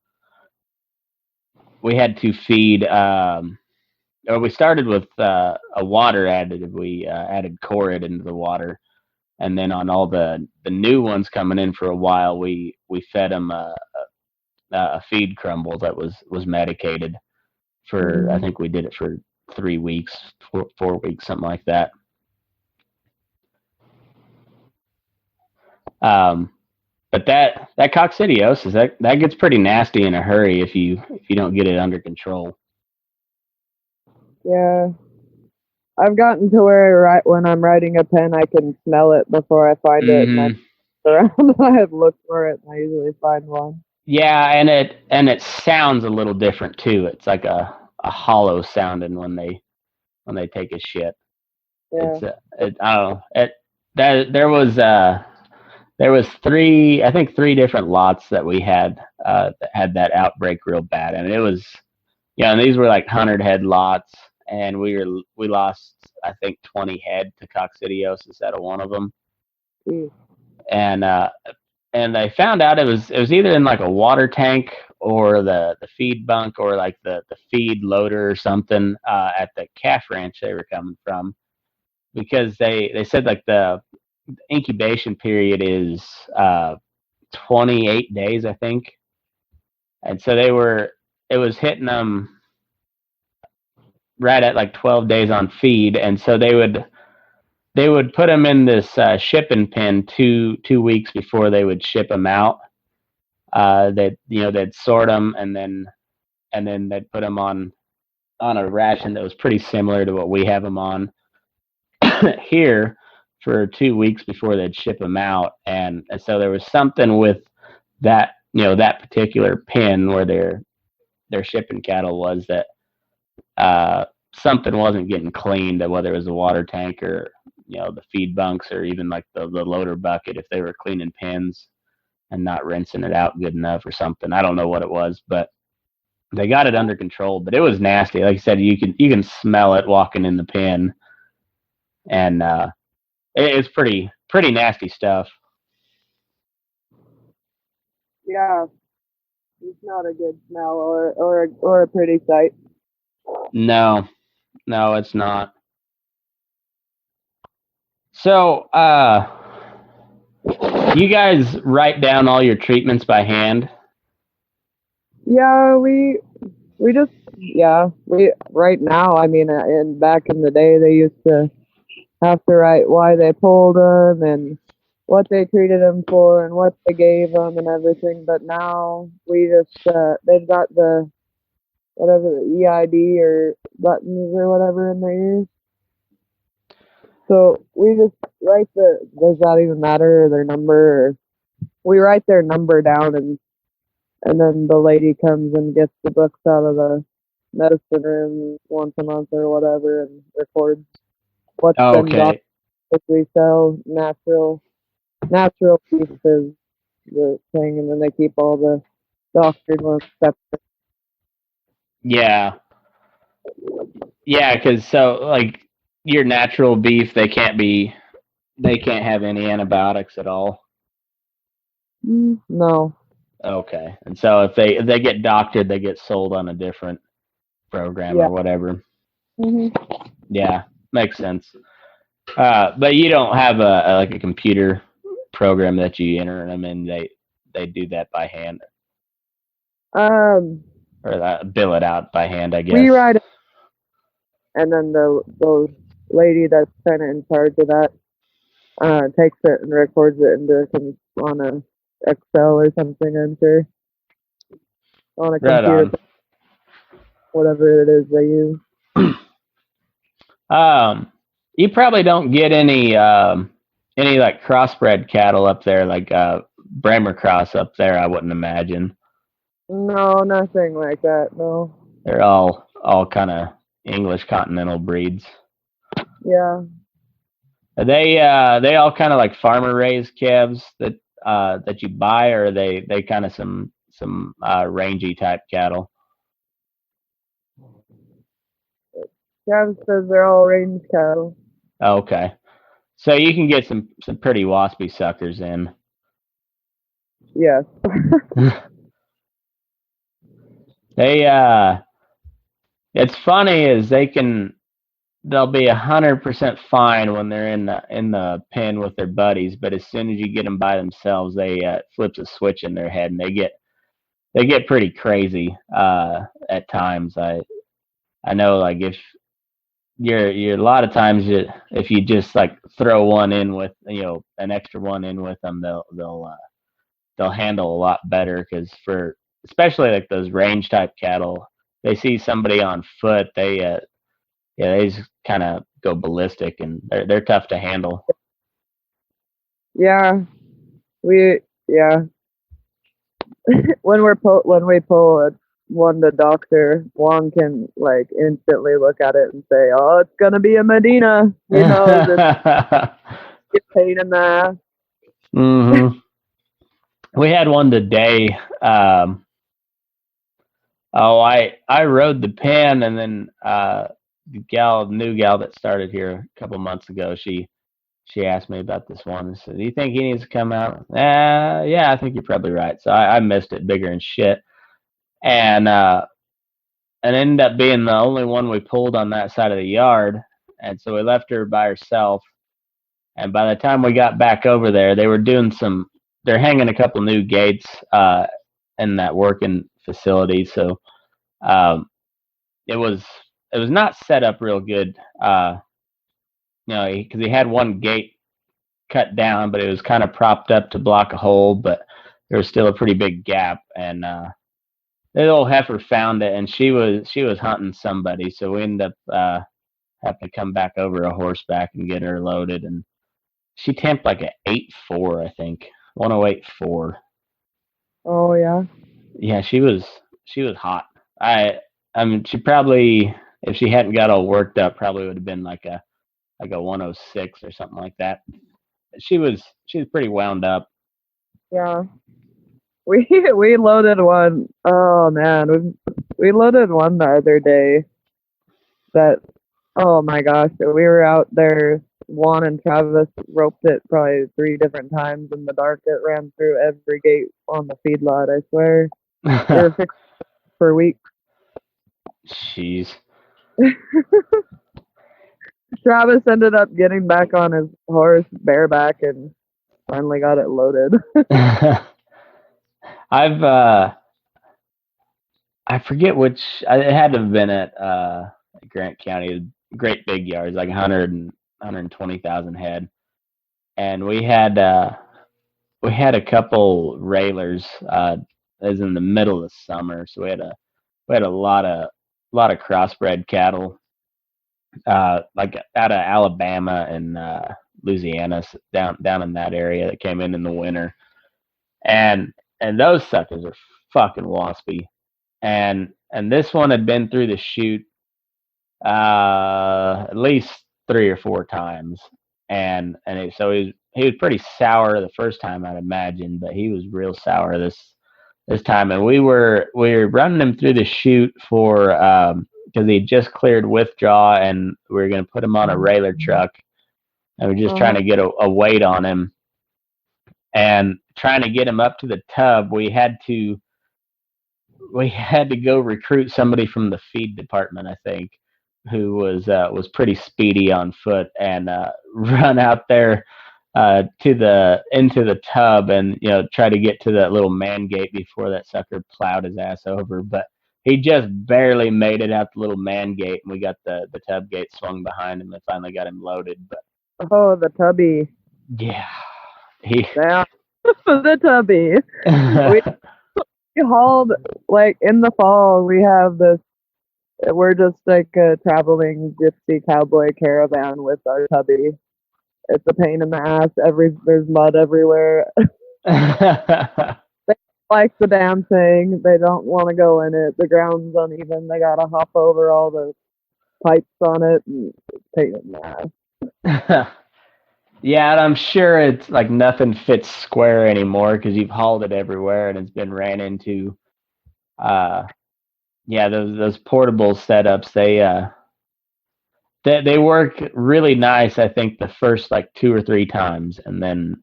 we had to feed. Or we started with a water additive. We added Corid into the water, and then on all the new ones coming in for a while, we fed them a feed crumble that was medicated for. I Mm. think we did it for 3 weeks, 4 weeks, something like that. Um, But that coccidiosis, that gets pretty nasty in a hurry if you don't get it under control. Yeah. I've gotten to where when I'm riding a pen, I can smell it before I find it, and I Mm-hmm. around and I have looked for it, and I usually find one. Yeah, and it sounds a little different too. It's like a hollow sounding when they take a shit. Yeah. I don't know. There was three, I think three different lots that we had that had that outbreak real bad, and it was, and these were like 100 head lots, and we lost, I think, 20 head to coccidiosis out of one of them. Geez. And they found out it was either in like a water tank or the feed bunk or like the feed loader or something at the calf ranch they were coming from, because they said like the incubation period is 28 days, I think, and so it was hitting them right at like 12 days on feed, and so they would put them in this shipping pen 2 weeks before they would ship them out. They'd sort them, and then they'd put them on a ration that was pretty similar to what we have them on here for 2 weeks before they'd ship them out. And so there was something with that, that particular pen where their shipping cattle was, that something wasn't getting cleaned, whether it was the water tank or the feed bunks or even like the loader bucket, if they were cleaning pens and not rinsing it out good enough or something. I don't know what it was, but they got it under control. But it was nasty. Like I said, you can smell it walking in the pen, and it's pretty nasty stuff. Yeah. It's not a good smell or a pretty sight. No, it's not. So, you guys write down all your treatments by hand? Yeah, we just we right now. I mean, and back in the day, they used to have to write why they pulled them and what they treated them for and what they gave them and everything. But now we just they've got the whatever the EID or buttons or whatever in their ears. So we just write does that even matter, or their number? Or we write their number down, and then the lady comes and gets the books out of the medicine room once a month or whatever and records what's Oh, been done. okay. If we sell natural beef is the thing, and then they keep all the doctored ones separate. Yeah, because so like your natural beef, they can't have any antibiotics at all. No. Okay, and so if they get doctored, they get sold on a different program Yeah. or whatever. hmm Yeah, makes sense. But you don't have like a computer program that you enter them in. They do that by hand, Um, or bill it out by hand, I we guess. write it, and then the lady that's kind of in charge of that takes it and records it on a Excel or something, I'm sure, on a Right computer, on. whatever it is they use. You probably don't get any like crossbred cattle up there, like Bremer cross up there. I wouldn't imagine. No, nothing like that. No. They're all kind of English continental breeds. Yeah. Are they all kind of like farmer raised calves that you buy, or are they kind of some rangy type cattle? Travis says they're all range cattle. Okay, so you can get some pretty waspy suckers in. Yes. They it's funny is they'll be 100% fine when they're in the pen with their buddies, but as soon as you get them by themselves, they flips a switch in their head and they get pretty crazy at times. I know, like, if you're a lot of times if you just like throw one in with an extra one in with them, they'll they'll handle a lot better, because for especially like those range type cattle, they see somebody on foot, they just kind of go ballistic, and they're tough to handle. Yeah, yeah. When we pull one to doctor, one can like instantly look at it and say, "Oh, it's gonna be a Medina." He knows it's a pain in the ass. hmm We had one today. I rode the pen, and then the new gal that started here a couple months ago, she asked me about this one and said, "Do you think he needs to come out?" Yeah, I think you're probably right. So I missed it bigger and shit, and ended up being the only one we pulled on that side of the yard, and so we left her by herself. And by the time we got back over there, they're hanging a couple new gates in that working facility, so um, it was not set up real good. Because he had one gate cut down, but it was kind of propped up to block a hole, but there was still a pretty big gap. And the old heifer found it, and she was hunting somebody, so we ended up having to come back over a horseback and get her loaded. And she tamped like an 8.4, I think, 108.4. Oh yeah. Yeah, she was hot. I mean, she probably, if she hadn't got all worked up, probably would have been like a 106 or something like that. She was pretty wound up. Yeah. We loaded one. Oh man, we loaded one the other day. That, oh my gosh, we were out there. Juan and Travis roped it probably 3 different times in the dark. It ran through every gate on the feedlot. I swear, we were fixed for weeks. Jeez. Travis ended up getting back on his horse bareback and finally got it loaded. I forget which. It had to have been at Grant County, great big yards, like 120,000 head, and we had a couple railers. It was in the middle of summer, so we had a lot of crossbred cattle, like out of Alabama and Louisiana, down in that area, that came in the winter, and those suckers are fucking waspy. And this one had been through the chute at least 3 or 4 times, so he was pretty sour the first time, I'd imagine, but he was real sour this time. And we were running him through the chute for because he just cleared withdraw, and we were going to put him on a railer truck, and we're just trying to get a weight on him, and trying to get him up to the tub. We had to go recruit somebody from the feed department, I think, who was pretty speedy on foot, and run out there into the tub, and try to get to that little man gate before that sucker plowed his ass over. But he just barely made it out the little man gate, and we got the tub gate swung behind him and finally got him loaded. But Oh, the tubby. yeah, Yeah, the tubby. We hauled, like, in the fall. We have this. We're just like a traveling gypsy cowboy caravan with our tubby. It's a pain in the ass. There's mud everywhere. They like the damn thing. They don't want to go in it. The ground's uneven. They gotta hop over all the pipes on it, and it's a pain in the ass. Yeah, and I'm sure it's like nothing fits square anymore, because you've hauled it everywhere and it's been ran into. Yeah, those portable setups, they work really nice, I think, the first like 2 or 3 times, and then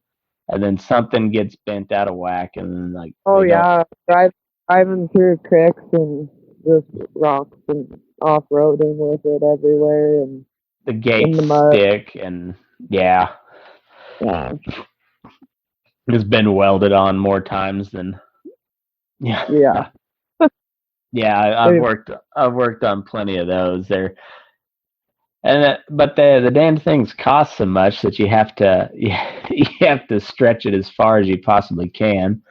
something gets bent out of whack, and then like Oh yeah, driving through creeks and just rocks and off-roading with it everywhere, and the gates stick, and yeah, it's been welded on more times than yeah. Yeah, I've worked on plenty of those there. But the damn things cost so much that you have to stretch it as far as you possibly can.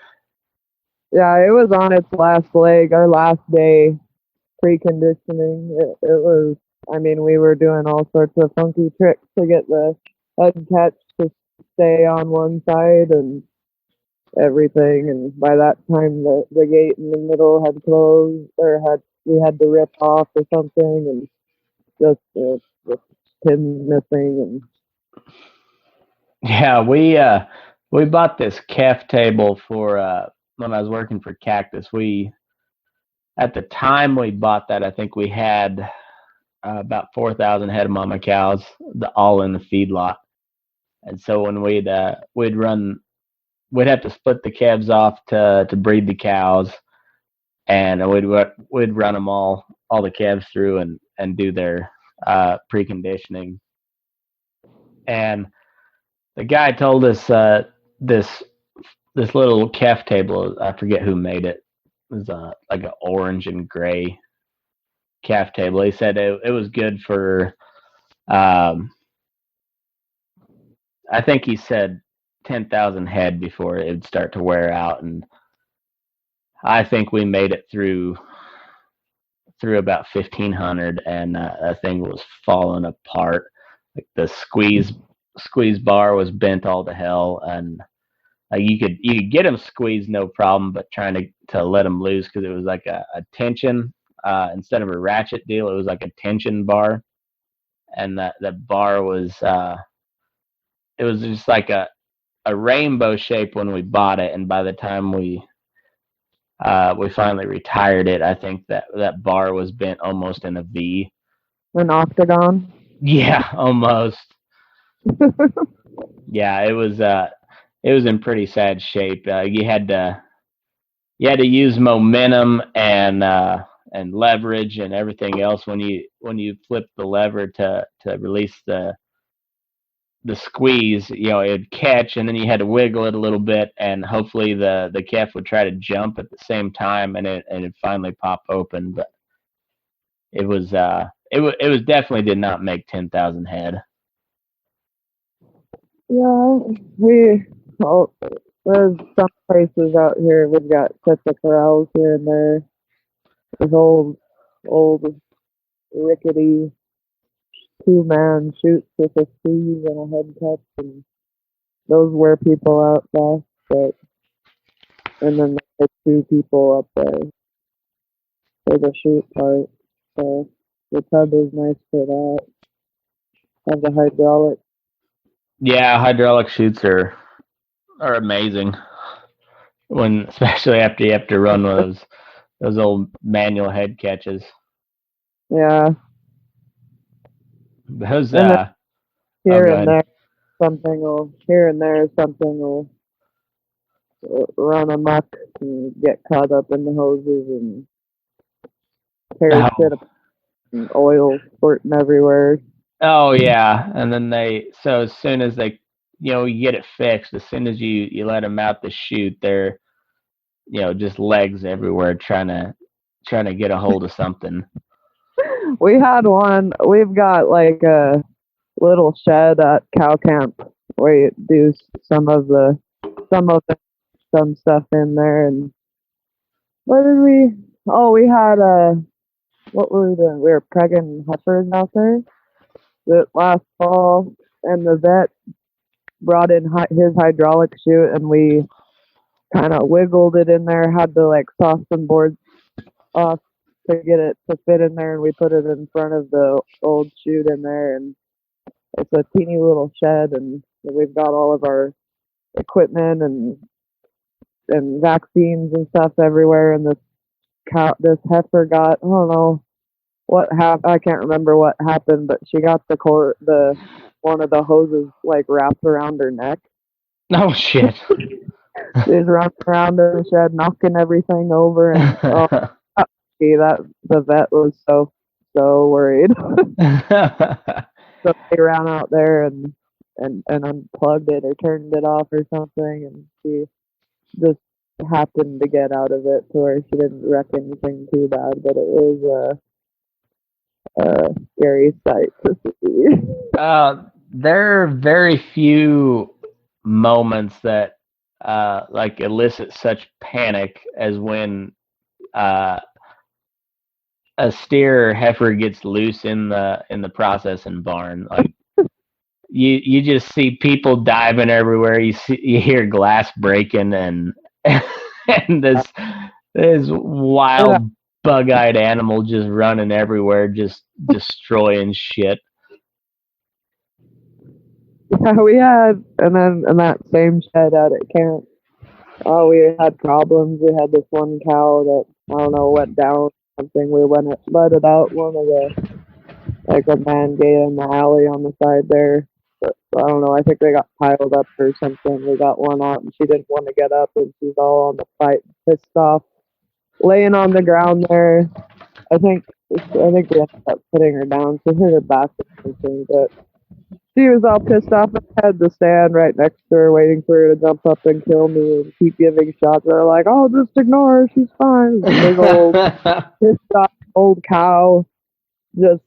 Yeah, it was on its last leg, our last day preconditioning. It was, I mean, we were doing all sorts of funky tricks to get the head catch to stay on one side and everything. And by that time, the gate in the middle had closed, or we had to rip off or something, and just pins missing. Yeah, we bought this calf table for when I was working for Cactus. We At the time we bought that, I think we had about 4,000 head of mama cows, all in the feedlot. And so when we'd have to split the calves off to breed the cows, and we'd run them all the calves through and do their preconditioning. And the guy told us this this little calf table. I forget who made it. It was like an orange and gray calf table. He said it was good for. I think he said 10,000 head before it would start to wear out, and I think we made it through about 1,500, and that thing was falling apart. Like the squeeze bar was bent all to hell, and you could get them squeezed no problem, but trying to let them loose, because it was like a tension instead of a ratchet deal, it was like a tension bar, and that bar was it was just like a rainbow shape when we bought it, and by the time we finally retired it, I think that bar was bent almost in a V. An octagon. Yeah, almost. Yeah, it was in pretty sad shape. You had to use momentum and leverage and everything else when you flip the lever to release the squeeze. It'd catch, and then you had to wiggle it a little bit, and hopefully the calf would try to jump at the same time, and it finally pop open. But it was definitely did not make 10,000 head. Yeah, there's some places out here we've got sets of corrals here and there. There's old rickety 2-man chutes with a squeeze and a head catch, and those wear people out fast. And then there's 2 people up there for the chute part. So the tub is nice for that. Have the hydraulic. Yeah, hydraulic chutes are amazing, especially after you have to run one of those old manual head catches. Yeah. Those here and there something will run amok and get caught up in the hoses and tear shit up and oil squirting everywhere. Oh yeah, and then so as soon as they, you get it fixed, as soon as you let them out the chute, they're, just legs everywhere trying to get a hold of something. We had one. We've got like a little shed at cow camp where you do some stuff in there. And what did we? Oh, we had what were we doing? We were pregging heifers out there last fall, and the vet brought in his hydraulic chute, and we kind of wiggled it in there. Had to like saw some boards off to get it to fit in there, and we put it in front of the old chute in there. And it's a teeny little shed, and we've got all of our equipment and vaccines and stuff everywhere. And this heifer got, I don't know what happened. I can't remember what happened, but she got the one of the hoses like wrapped around her neck. Oh shit! She's running around in the shed, knocking everything over, and that the vet was so worried. So they ran out there and unplugged it or turned it off or something, and she just happened to get out of it to where she didn't wreck anything too bad, but it was a scary sight to see. There are very few moments that like elicit such panic as when uh, a steer or heifer gets loose in the processing barn. Like you just see people diving everywhere. You hear glass breaking and and this Yeah, wild bug-eyed animal just running everywhere, just destroying shit. yeah, we had, and then in that same shed out at camp, oh, we had problems. We had this one cow that, I don't know, went down something. We let it out one of the, like a man gate in the alley on the side there. But I don't know, I think they got piled up or something. We got one out and she didn't want to get up and she's all on the fight, pissed off, laying on the ground there. I think we ended up putting her down. She hurt her back or something, but she was all pissed off. I had to stand right next to her, waiting for her to jump up and kill me and keep giving shots. They're like, "Oh, just ignore her. She's fine." It's a big old pissed off old cow, just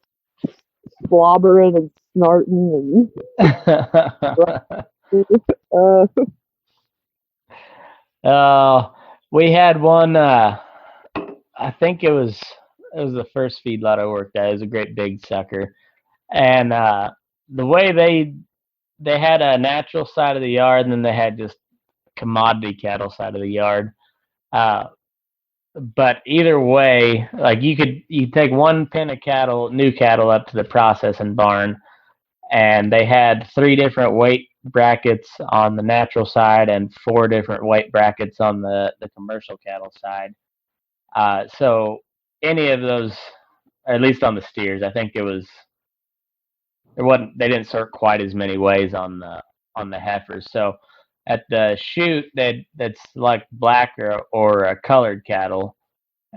slobbering and snorting and We had one. I think it was the first feedlot I worked at. It was a great big sucker, and the way they had a natural side of the yard, and then they had just commodity cattle side of the yard. Uh, but either way, like you take one pen of cattle, new cattle, up to the processing barn, and they had 3 different weight brackets on the natural side and 4 different weight brackets on the commercial cattle side. So any of those, or at least on the steers, I think they didn't sort quite as many ways on the heifers. So at the chute, that's like black or a colored cattle,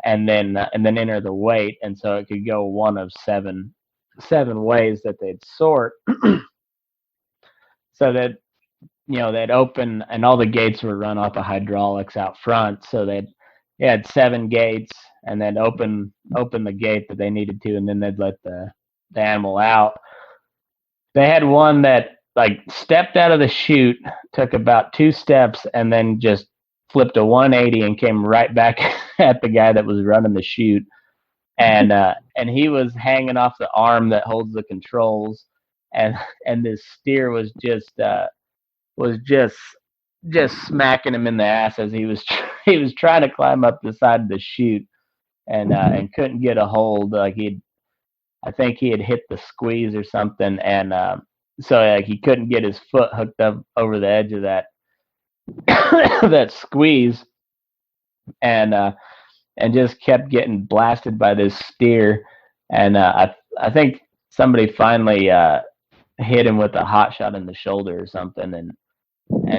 and then enter the weight, and so it could go one of seven ways that they'd sort. So that they'd open, and all the gates were run off of hydraulics out front. So they had 7 gates, and then open the gate that they needed to, and then they'd let the animal out. They had one that like stepped out of the chute, took about 2 steps, and then just flipped a 180 and came right back at the guy that was running the chute. And he was hanging off the arm that holds the controls, and this steer was just smacking him in the ass as he was trying to climb up the side of the chute, and couldn't get a hold. Like I think he had hit the squeeze or something, and so like he couldn't get his foot hooked up over the edge of that that squeeze, and just kept getting blasted by this steer. And I think somebody finally hit him with a hot shot in the shoulder or something, and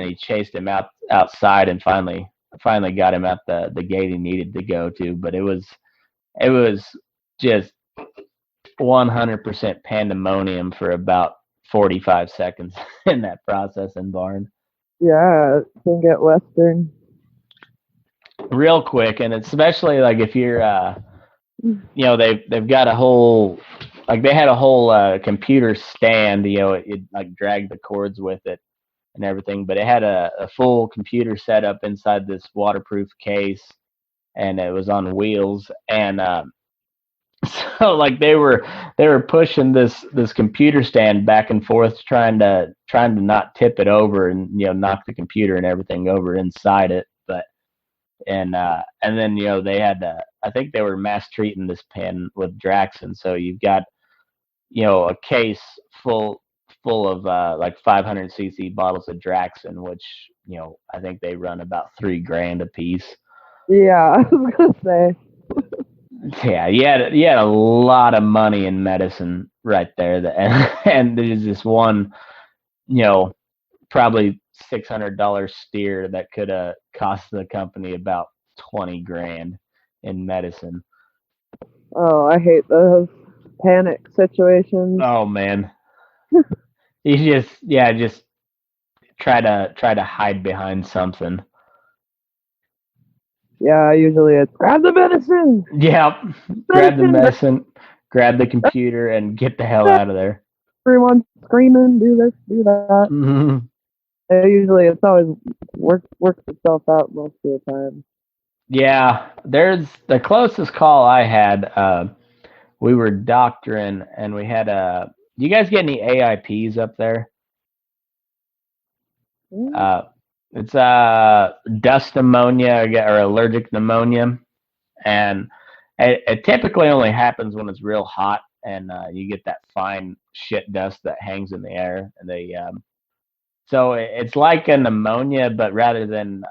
he chased him outside, and finally got him at the gate he needed to go to. But it was just 100% pandemonium for about 45 seconds in that processing barn. yeah, it can get western. Real quick, and especially like if you're they've got a whole, like they had a whole computer stand, it like dragged the cords with it and everything, but it had a full computer setup inside this waterproof case, and it was on wheels. And so like they were pushing this computer stand back and forth, trying to not tip it over and knock the computer and everything over inside it. But and then they had I think they were mass treating this pen with Draxon. So you've got a case full of like 500cc bottles of Draxon, which I think they run about $3,000 a piece. Yeah, I was gonna say. Yeah, you had a lot of money in medicine right there. And there's this one, probably $600 steer that could have cost the company about $20,000 in medicine. Oh, I hate those panic situations. Oh man, you just try to hide behind something. Yeah, usually it's grab the medicine. Yep, grab the medicine, grab the computer, and get the hell out of there. Everyone's screaming, do this, do that. Mm-hmm. It's always works itself out most of the time. Yeah, there's the closest call I had. We were doctoring, and we had a. Do you guys get any AIPs up there? Uh, it's dust pneumonia or allergic pneumonia, and it typically only happens when it's real hot and you get that fine shit dust that hangs in the air. And so it's like a pneumonia, but rather than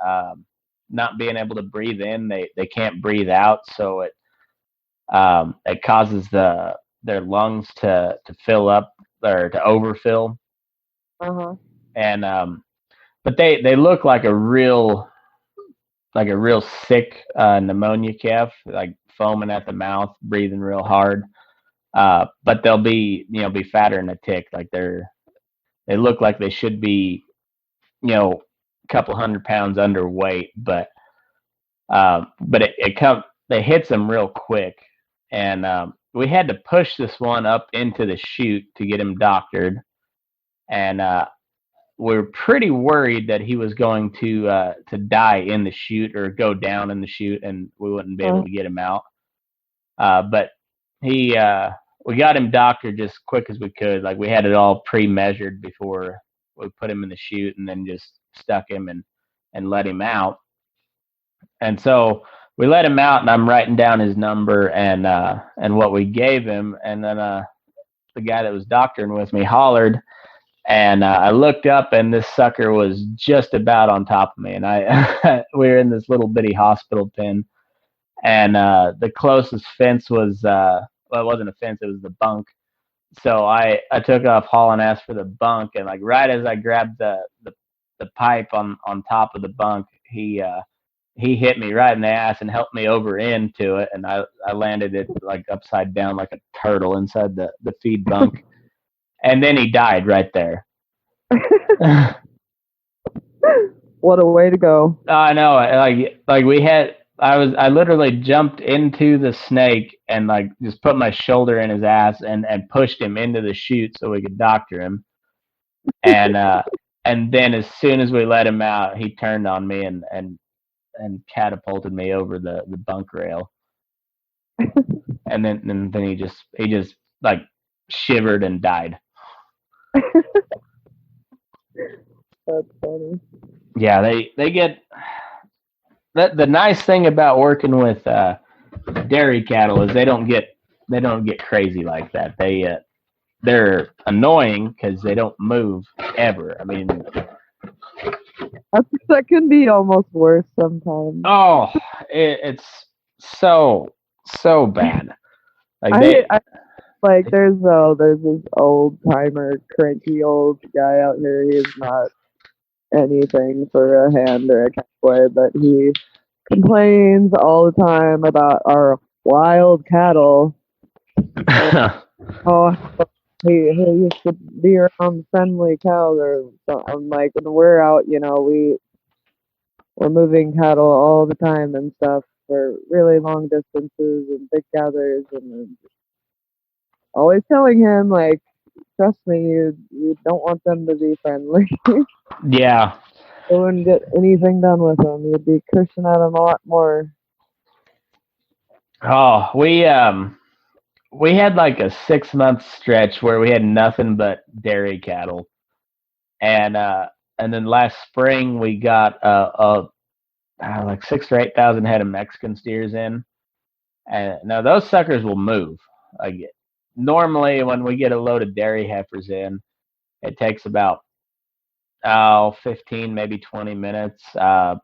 not being able to breathe in, they can't breathe out, so it causes their lungs to fill up or to overfill. Uh-huh. And but they look like a real sick pneumonia calf, like foaming at the mouth, breathing real hard. But they'll be fatter than a tick. Like they look like they should be, a couple 100 pounds underweight, but it hits them real quick. And we had to push this one up into the chute to get him doctored. And we're pretty worried that he was going to die in the chute or go down in the chute, and we wouldn't be able to get him out. But we got him doctored just quick as we could. Like, we had it all pre-measured before we put him in the chute, and then just stuck him and let him out. And so we let him out, and I'm writing down his number and what we gave him, and then the guy that was doctoring with me hollered. And I looked up, and this sucker was just about on top of me. And we were in this little bitty hospital pen, and the closest fence was it wasn't a fence; it was the bunk. So I took off hauling ass for the bunk, and like right as I grabbed the pipe on top of the bunk, he hit me right in the ass and helped me over into it, and I landed it like upside down like a turtle inside the feed bunk. And then he died right there. What a way to go! I know. Like we had. I literally jumped into the snake and like just put my shoulder in his ass and pushed him into the chute so we could doctor him. And then as soon as we let him out, he turned on me and catapulted me over the bunk rail. And then he just like shivered and died. That's funny. Yeah, they get the nice thing about working with dairy cattle is they don't get crazy like that. They're annoying because they don't move ever. I mean, That can be almost worse sometimes. oh, it's so bad. Like there's this old timer, cranky old guy out here. He's not anything for a hand or a cowboy, but he complains all the time about our wild cattle. Oh, he used to be around friendly cows, or so. I'm like, when we're out, we're moving cattle all the time and stuff for really long distances and big gathers, and always telling him like, trust me, you don't want them to be friendly. Yeah. You wouldn't get anything done with them. You'd be cursing at them a lot more. Oh, we had like a 6-month stretch where we had nothing but dairy cattle, and then last spring we got like 6 or 8,000 head of Mexican steers in, and now those suckers will move. Like, normally when we get a load of dairy heifers in, it takes about 15, maybe 20 minutes. And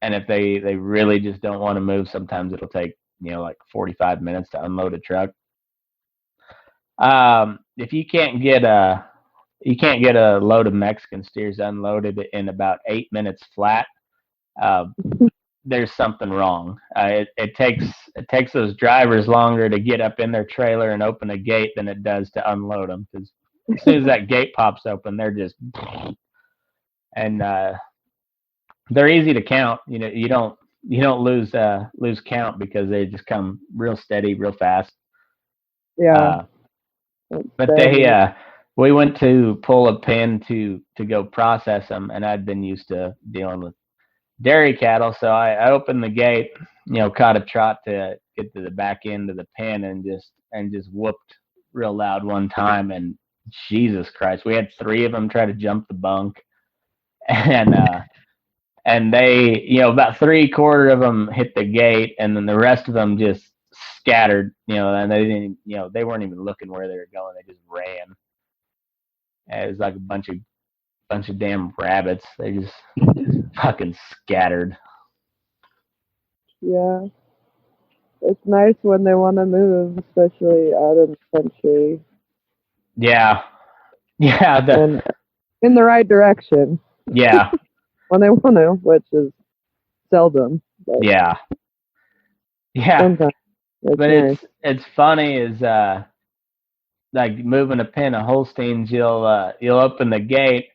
if they really just don't want to move, sometimes it'll take like 45 minutes to unload a truck. If you can't get a load of Mexican steers unloaded in about 8 minutes flat, there's something wrong. It takes those drivers longer to get up in their trailer and open a gate than it does to unload them, because as soon as that gate pops open, they're just and they're easy to count. You don't lose count because they just come real steady, real fast. Yeah. But we went to pull a pen to go process them, and I'd been used to dealing with dairy cattle, so I opened the gate, caught a trot to get to the back end of the pen, and just whooped real loud one time, and Jesus Christ, we had three of them try to jump the bunk, and they, about 3/4 of them hit the gate, and then the rest of them just scattered, and they didn't, they weren't even looking where they were going, they just ran. And it was like a bunch of damn rabbits. They just fucking scattered. Yeah. It's nice when they want to move, especially out in the country. Yeah. And in the right direction. Yeah. When they want to, which is seldom. But Yeah. sometimes But nice. it's funny is like moving a pen of Holsteins, you'll open the gate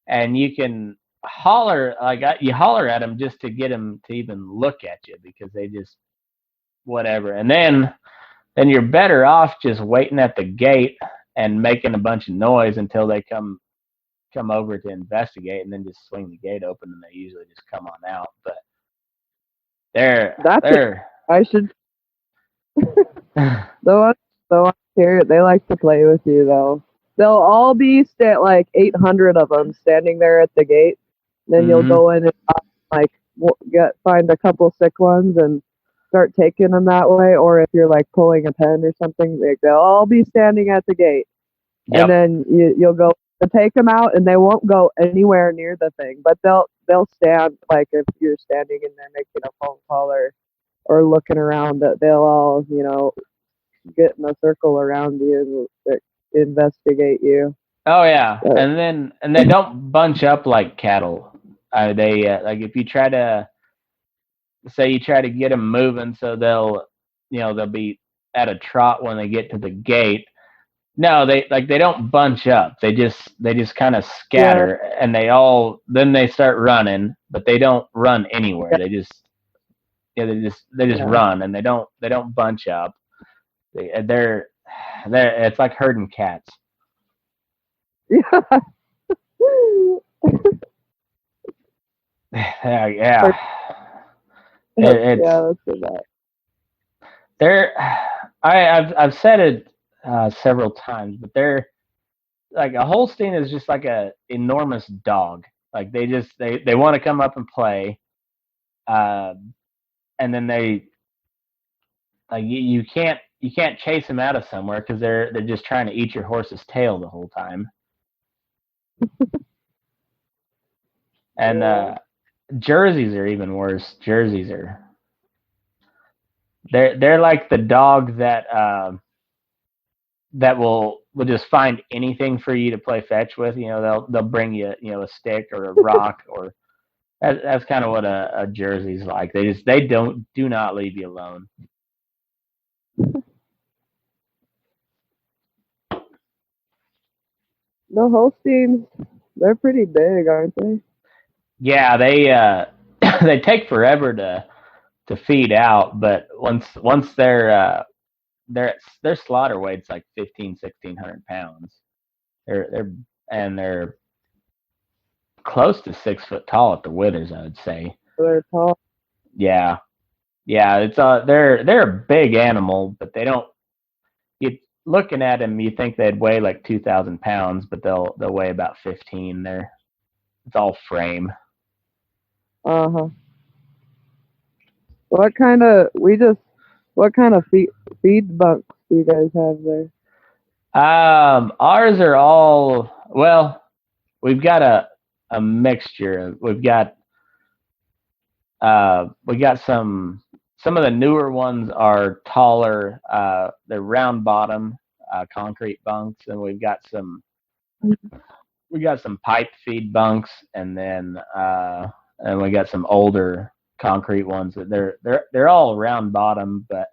and you can holler, like you holler at them just to get them to even look at you, because they just whatever. And then you're better off just waiting at the gate and making a bunch of noise until they come over to investigate, and then just swing the gate open, and they usually just come on out. But I should. the ones here, they like to play with you though. They'll all be like 800 of them standing there at the gate. Then you'll go in and like find a couple sick ones and start taking them that way. Or if you're like pulling a pen or something, they'll all be standing at the gate. Yep. And then you'll go to take them out, and they won't go anywhere near the thing, but they'll stand, like if you're standing in there making a phone call or looking around, they'll all get in a circle around you and investigate you. Oh yeah, and they don't bunch up like cattle. They like if you try to get them moving, so they'll be at a trot when they get to the gate. No, they don't bunch up. They just kind of scatter, and they start running, but they don't run anywhere. They just run, and they don't bunch up. They're it's like herding cats. Yeah. Yeah. Let's do that. I've said it several times, but they're like a Holstein is just like a enormous dog. Like they want to come up and play, and then they like you can't chase them out of somewhere because they're just trying to eat your horse's tail the whole time. And Jerseys are even worse. Jerseys are they're like the dog that will just find anything for you to play fetch with. They'll bring you a stick or a rock, or that's kind of what a Jersey's like. They do not leave you alone. The Holsteins, they're pretty big, aren't they? Yeah, they take forever to feed out, but once their slaughter weight's like 1,500-1,600 pounds. They're close to 6 foot tall at the withers, I would say. They're tall. Yeah, it's they're a big animal, but they don't. You looking at them, you think they'd weigh like 2,000 pounds, but they'll weigh about 15. It's all frame. Uh-huh. What kind of feed bunks do you guys have there? Ours are all, well, we've got a mixture. We got some of the newer ones are taller. They're round bottom, concrete bunks, and we got some pipe feed bunks, and then and we got some older concrete ones that they're all round bottom, but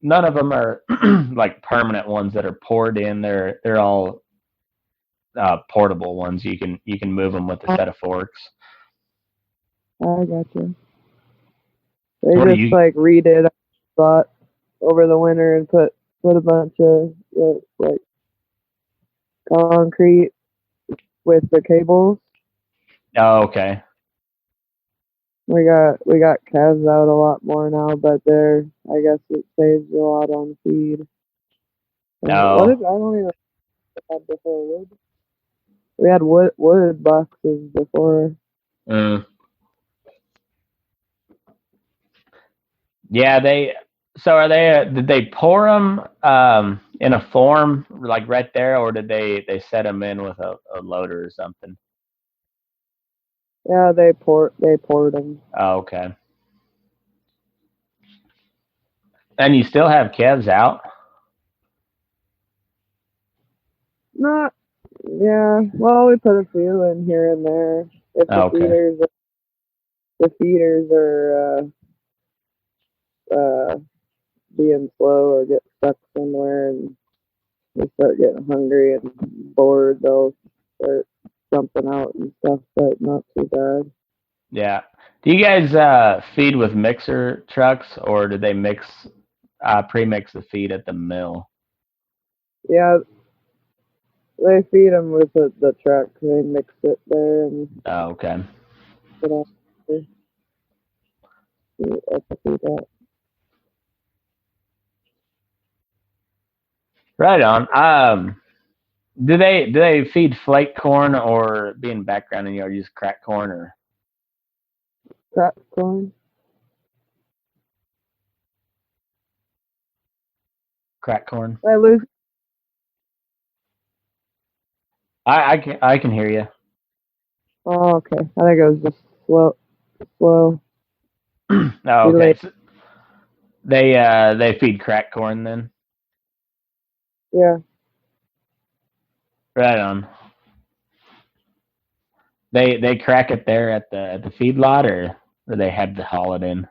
none of them are like permanent ones that are poured in. They're all portable ones. You can move them with a set of forks. I gotcha. They just like read it spot over the winter and put a bunch of like concrete with the cables. Oh, okay. We got calves out a lot more now, but I guess it saves a lot on feed. What No. did I don't even have before wood? We had wood boxes before. Mm. Yeah, so are they? Did they pour them in a form like right there, or did they set them in with a loader or something? Yeah, they poured them. Oh, okay. And you still have calves out? Not yeah. Well, we put a few in here and there. If Oh, okay. the feeders are being slow or get stuck somewhere and they start getting hungry and bored, they'll start jumping out and stuff, but not too bad. Yeah. Do you guys feed with mixer trucks, or do they pre-mix the feed at the mill? Yeah, they feed them with the truck. They mix it there and Oh, okay. put on at the feedlot. Right on. Do they feed flake corn, or being background in yard use crack corn or Crack corn. crack corn? I lose. I can hear you. Oh, okay. I think it was just slow. Oh, okay. Delay. So they feed crack corn then. Yeah. Right on. They crack it there at the feedlot, or they have to haul it in.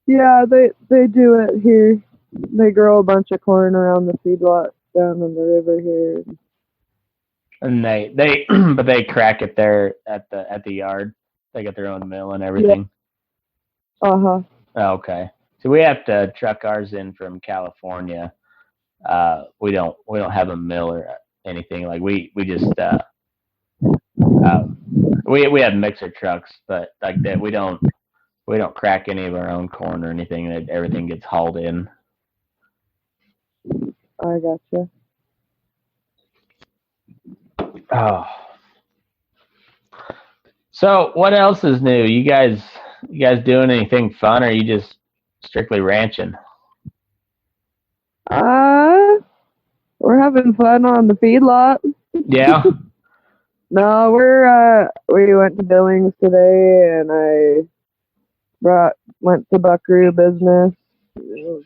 Yeah, they do it here. They grow a bunch of corn around the feedlot down in the river here. And they but they crack it there at the yard. They got their own mill and Yeah. everything. Uh-huh. Oh, okay. So we have to truck ours in from California. We don't have a mill or anything. Like we just we have mixer trucks, but like that we don't crack any of our own corn or anything. Everything gets hauled in. I gotcha. Oh. So what else is new? You guys doing anything fun, or are you just strictly ranching? Uh, we're having fun on the feedlot. Yeah. No, we went to Billings today and I went to Buckaroo Business,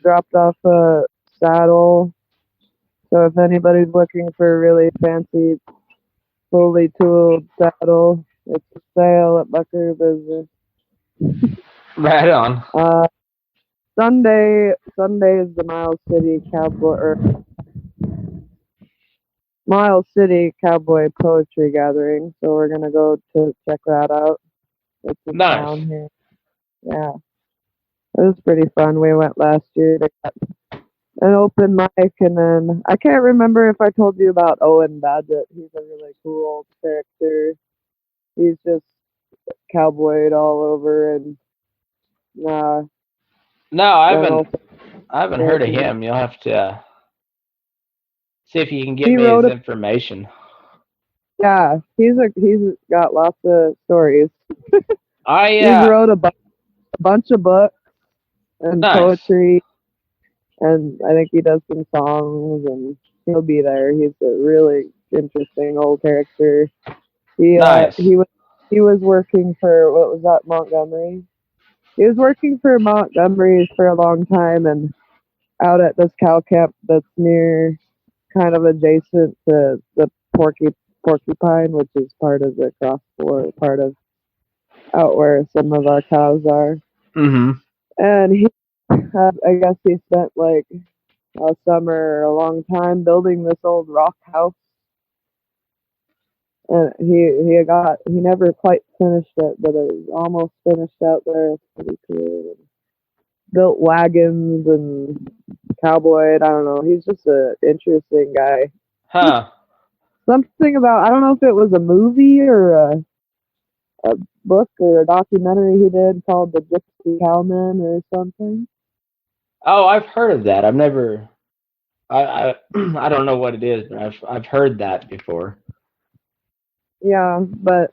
dropped off a saddle. So if anybody's looking for a really fancy, fully tooled saddle, it's for sale at Buckaroo Business. Right on. Sunday is the Miles City Cowboy Poetry Gathering, so we're gonna go to check that out. It's in Nice. town here. Yeah, it was pretty fun. We went last year. They got an open mic, and then I can't remember if I told you about Owen Badgett. He's a really cool old character. He's just cowboyed all over, and No, I don't know haven't. if I haven't heard of him. You'll have to see if you can get he me wrote his a information. yeah. He's got lots of stories. I He's wrote a bunch of books and Nice. poetry, and I think he does some songs, and he'll be there. He's a really interesting old character. He uh Nice. he was he was working for what was that Montgomery? He was working for Montgomery for a long time, and out at this cow camp that's near, kind of adjacent to the Porcupine, which is part of the cross border, part of out where some of our cows are. Mhm. And I guess he spent like a summer or a long time building this old rock house, and he never quite finished it, but it was almost finished out there. It's pretty cool. Built wagons and cowboyed. I don't know. He's just an interesting guy. Huh. something about, I don't know if it was a movie or a book or a documentary he did called The Gypsy Cowman or something. Oh, I've heard of that. I've never. I I don't know what it is, but I've heard that before. Yeah, but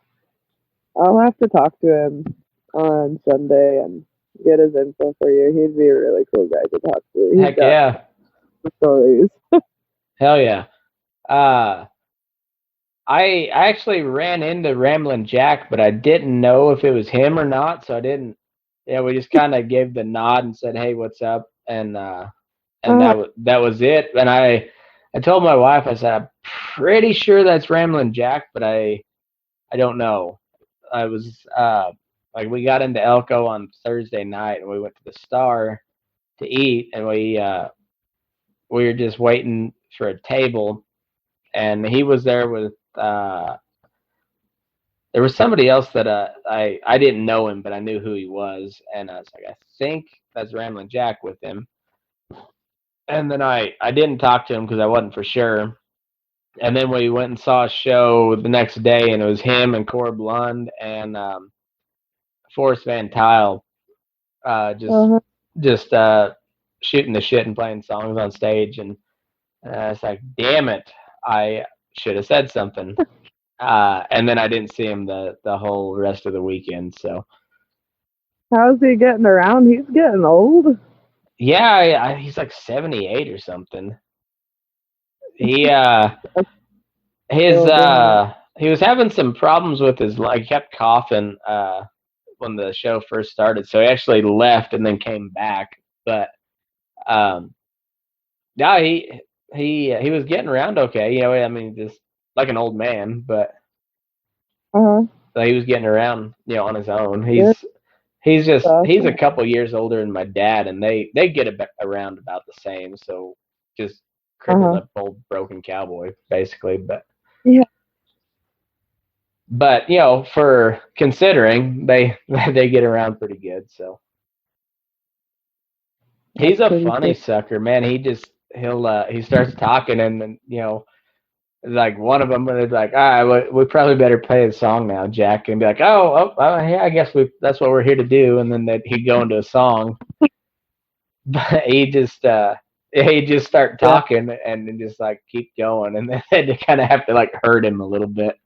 I'll have to talk to him on Sunday and get his info for you. He'd be a really cool guy to talk to. He's Heck got yeah. stories. Hell yeah. Uh, I actually ran into Ramblin' Jack, but I didn't know if it was him or not, so I didn't. Yeah, we just kind of gave the nod and said, "Hey, what's up?" And Uh, that was it. And I told my wife, I said, "I'm pretty sure that's Ramblin' Jack, but I don't know." I was like, we got into Elko on Thursday night, and we went to the Star to eat, and we were just waiting for a table, and he was there with there was somebody else that I didn't know him, but I knew who he was, and I was like, I think that's Ramblin' Jack with him. And then I didn't talk to him because I wasn't for sure. And then we went and saw a show the next day, and it was him and Cor Blund and Forrest Van Tile, just uh, just shooting the shit and playing songs on stage. And it's like, damn it, I should have said something. And then I didn't see him the whole rest of the weekend. So how's he getting around? He's getting old. yeah, he's like 78 or something. He his Still doing it. he was having some problems with his lung. He kept coughing when the show first started, so he actually left and then came back. But um, yeah, he was getting around okay. You know, I mean, just like an old man, but Uh-huh. he was getting around, you know, on his own. Good stuff. He's a couple years older than my dad, and they get around about the same. So just crippled Uh-huh. up old broken cowboy, basically. Yeah, But you know, for considering they get around pretty good. So he's that's a pretty funny cool. sucker, man. He starts talking, and then you know, like one of them is like, all right, we probably better play the song now, Jack, and be like, yeah, I guess that's what we're here to do, and then he'd go into a song, but he just start Yeah, talking and then just like keep going, and then they kind of have to like hurt him a little bit.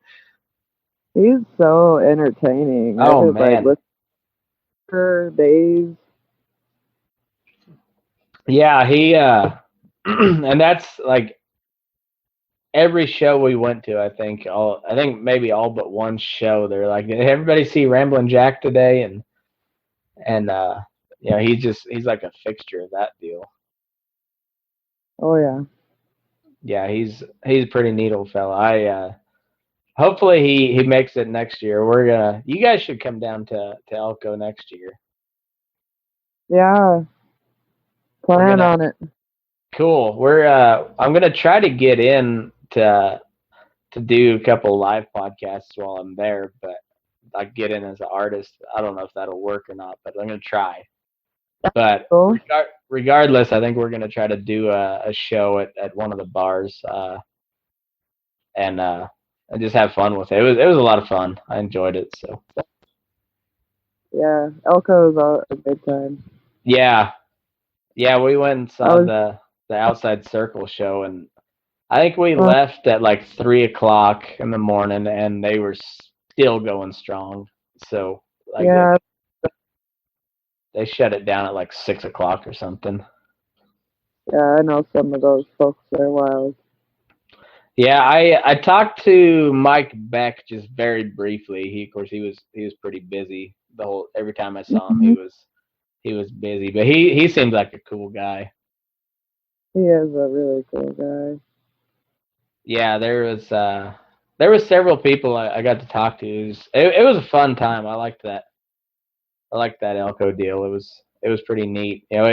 he's so entertaining. I Oh could like man, listen for days. yeah, he and that's like every show we went to, I think maybe all but one show, they're like, did everybody see Ramblin' Jack today? And you know, he's like a fixture of that deal. Oh yeah. Yeah, he's a pretty neat old fella. I hopefully he makes it next year. You guys should come down to Elko next year. Yeah. We're Plan gonna on it. Cool. I'm gonna try to get in to do a couple live podcasts while I'm there, but I get in as an artist. I don't know if that'll work or not, but I'm gonna try. But Cool. regardless, I think we're gonna try to do a show at one of the bars, and just have fun with it. It was a lot of fun. I enjoyed it. So Yeah. Elko's a good time. yeah, yeah, we went and I saw was the Outside Circle show, and I think we uh, left at like 3 o'clock in the morning, and they were still going strong. So like yeah, they shut it down at like 6 o'clock or something. yeah, I know some of those folks. They're wild. Yeah, I talked to Mike Beck just very briefly. Of course he was pretty busy the whole every time I saw him Hmm. he was busy, but he seemed like a cool guy. He is a really cool guy. Yeah, there was several people I got to talk to. It was a fun time. I liked that Elko deal. It was pretty neat. You know,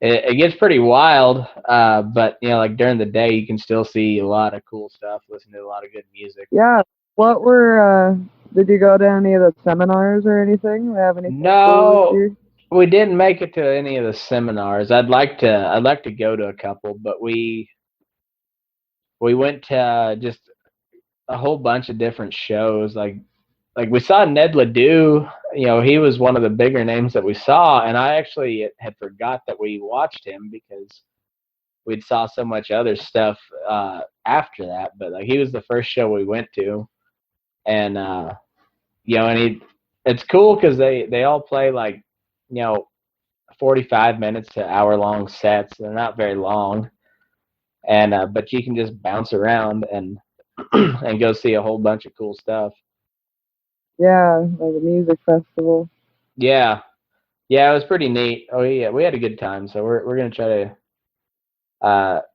it gets pretty wild, but you know, like during the day, you can still see a lot of cool stuff, listen to a lot of good music. Yeah. What were did you go to any of the seminars or anything? We have anything cool this No, year? we didn't make it to any of the seminars. I'd like to go to a couple, but we went to just a whole bunch of different shows. Like we saw Ned Ledoux. He was one of the bigger names that we saw, and I actually had forgot that we watched him because we'd saw so much other stuff after that. But like he was the first show we went to, and it's cool because they all play like 45 minutes to hour long sets. They're not very long, and but you can just bounce around and and go see a whole bunch of cool stuff. Yeah, like a music festival. Yeah, yeah, it was pretty neat. Oh yeah, we had a good time. So we're gonna try to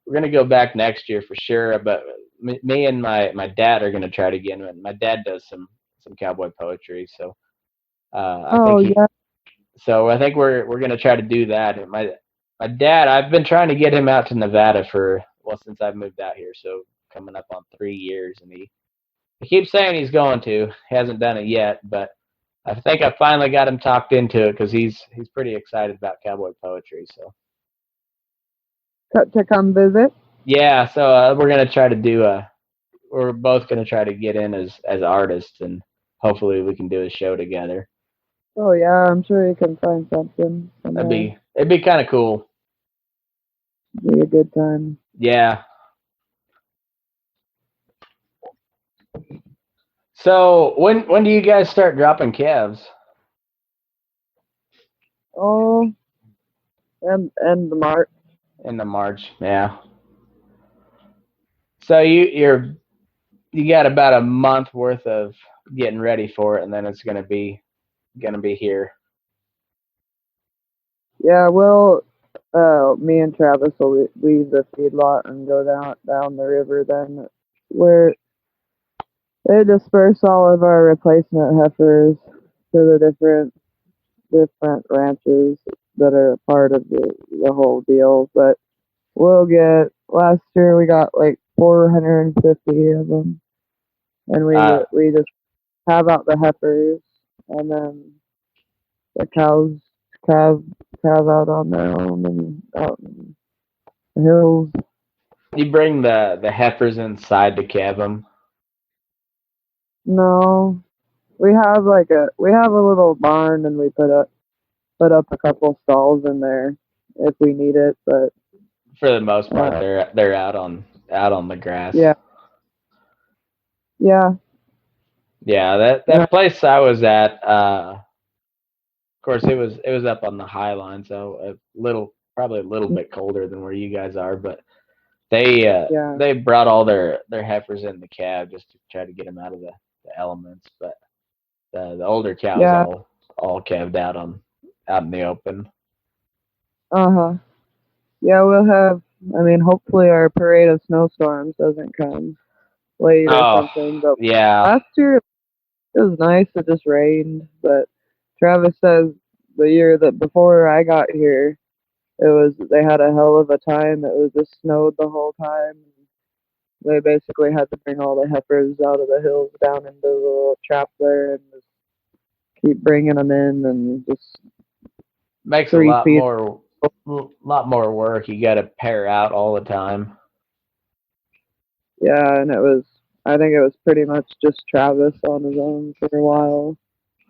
we're gonna go back next year for sure. But me and my dad are gonna try to get in. My dad does some cowboy poetry, so I think Oh he. yeah. So I think we're gonna try to do that. And my dad, I've been trying to get him out to Nevada since I've moved out here. So coming up on 3 years, and he keeps saying he's going to. He hasn't done it yet, but I think I finally got him talked into it because he's pretty excited about cowboy poetry. So To come visit. yeah, so we're gonna try to do a. We're both gonna try to get in as artists, and hopefully we can do a show together. Oh yeah, I'm sure you can find something somewhere. It'd be kind of cool. Be a good time. Yeah. So when do you guys start dropping calves? Oh, and the March. In the March, yeah. So you got about a month worth of getting ready for it, and then it's gonna be here. Yeah, well, me and Travis will leave the feedlot and go down the river then, where they disperse all of our replacement heifers to the different ranches that are a part of the whole deal. But last year we got like 450 of them, and Uh, we just have out the heifers, and then the cows calve calve out on their own and out in the hills. you bring the heifers inside to calve them. No, we have a little barn, and we put up a couple stalls in there if we need it. But For the most part, uh, they're out on the grass. yeah, yeah, Yeah, that yeah, that place I was at. Of course, it was up on the high line, so probably a little bit colder than where you guys are. But yeah, they brought all their heifers in the cab just to try to get them out of the elements. But the older cows yeah. all calved out in the open. Uh-huh. Yeah, we'll have. I mean, hopefully our parade of snowstorms doesn't come late or Oh something. But yeah, last year it was nice. It just rained. But Travis says the year that before I got here, they had a hell of a time. It was just snowed the whole time. They basically had to bring all the heifers out of the hills down into the little trap there and just keep bringing them in and just makes a 3 feet. lot more work. You got to pair out all the time. Yeah, and I think it was pretty much just Travis on his own for a while.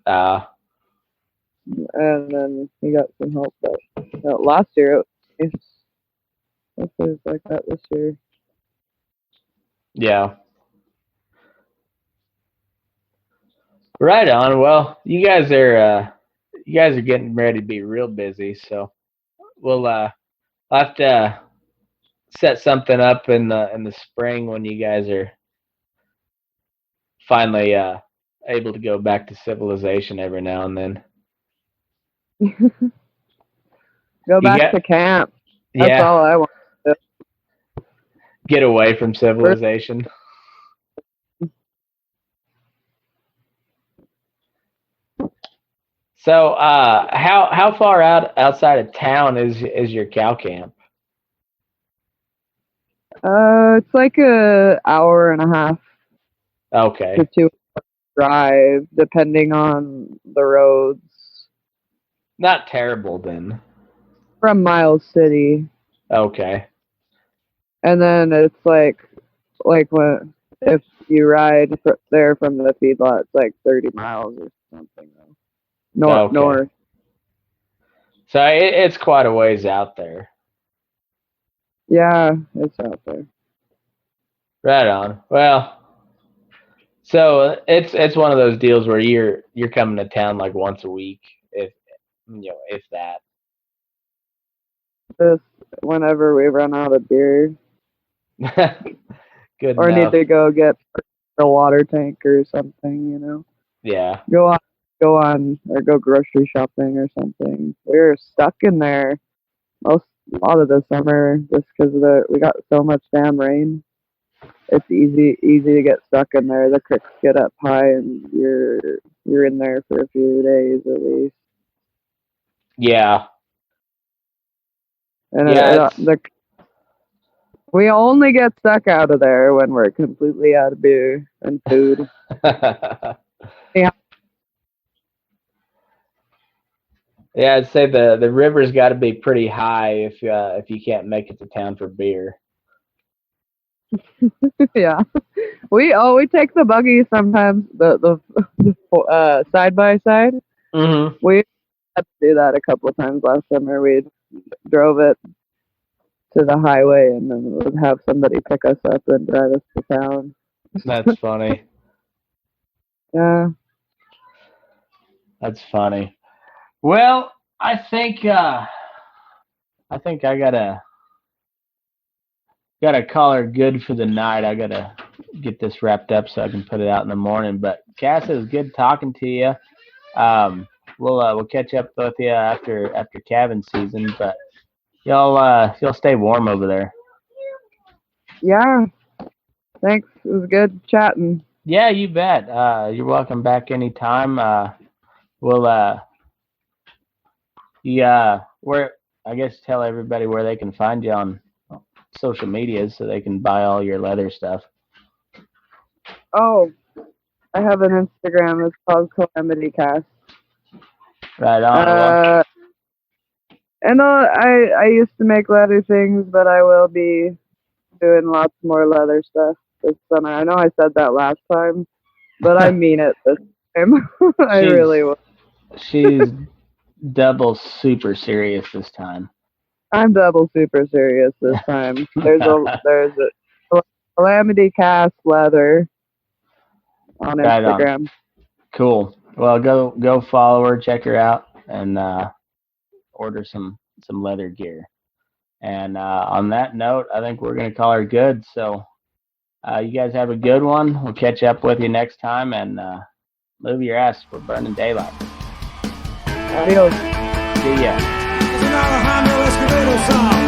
Uh, And then he got some help. But last year, it was nice. Hopefully it's like that this year. yeah. Right on. Well, you guys are getting ready to be real busy, so we'll have to set something up in the spring when you guys are finally able to go back to civilization every now and then. Go You back get to camp. That's yeah, all I want to get away from do. civilization. So, how far outside of town is your cow camp? It's like a hour and a half to Okay, 2 drive, depending on the roads. not terrible then. From Miles City, Okay, and then it's like like if you ride there from the feedlot, it's like 30 miles or something. North. So it's quite a ways out there. Yeah, it's out there. Right on. Well, so it's one of those deals where you're coming to town like once a week, if that. Just whenever we run out of beer. Good or enough. need to go get a water tank or something, Yeah. Go on, or go grocery shopping or something. We were stuck in there a lot of the summer just because we got so much damn rain. It's easy to get stuck in there. The creeks get up high, and you're in there for a few days at least. Yeah. And we only get stuck out of there when we're completely out of beer and food. Yeah. Yeah, I'd say the river's got to be pretty high if you can't make it to town for beer. Yeah, we take the buggy sometimes. The side by side. Mm-hmm. We had to do that a couple of times last summer. We drove it to the highway and then would have somebody pick us up and drive us to town. That's funny. Yeah. That's funny. Well, I think I gotta call her good for the night. I gotta get this wrapped up so I can put it out in the morning. But Cass, it was good talking to you. We'll catch up with you after cabin season. But you'll stay warm over there. Yeah. Thanks. It was good chatting. Yeah, you bet. You're welcome back anytime. I guess tell everybody where they can find you on social media so they can buy all your leather stuff. Oh, I have an Instagram. It's called Calamity Cass. Right on. And I used to make leather things, but I will be doing lots more leather stuff this summer. I know I said that last time, but I mean it this time. I really will. She's double super serious this time. I'm double super serious this time. There's a Calamity Cass leather on Instagram. Right on. Cool. Well, go follow her, check her out, and order some leather gear. And on that note, I think we're gonna call her good. So you guys have a good one. We'll catch up with you next time, and move your ass. We're burning daylight. Adios. See ya. It's an Alejandro Escobedo song.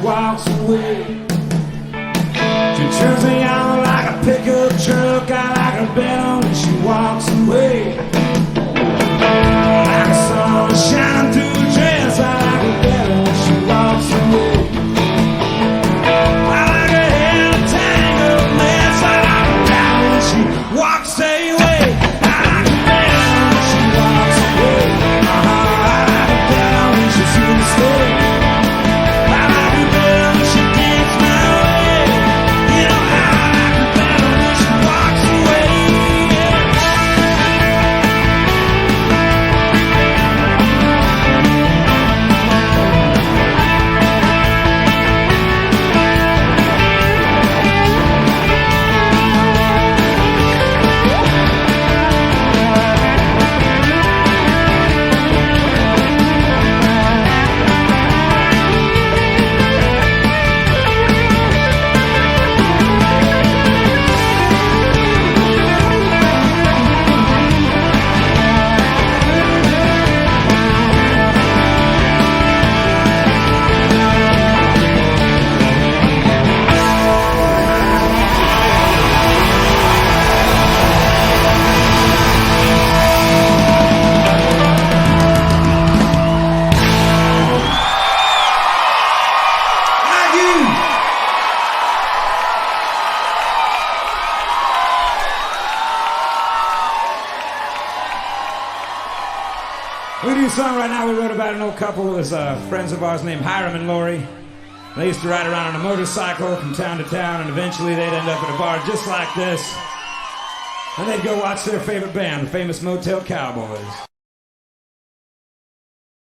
walks away. She turns me on like a pickup truck. I like her better when she walks away. Like a sun shining through a dress. I like her better when she walks away. I like her hair in a tangled mess. I like her better when she walks away. I like her better when she walks away. I like her better when she's in the state. I like her better when she gets my way. You know, I like her better when she walks away. We do a song right now we wrote about an old couple. It was friends of ours named Hiram and Lori. They used to ride around on a motorcycle from town to town, and eventually they'd end up at a bar just like this. And they'd go watch their favorite band, the famous Motel Cowboys.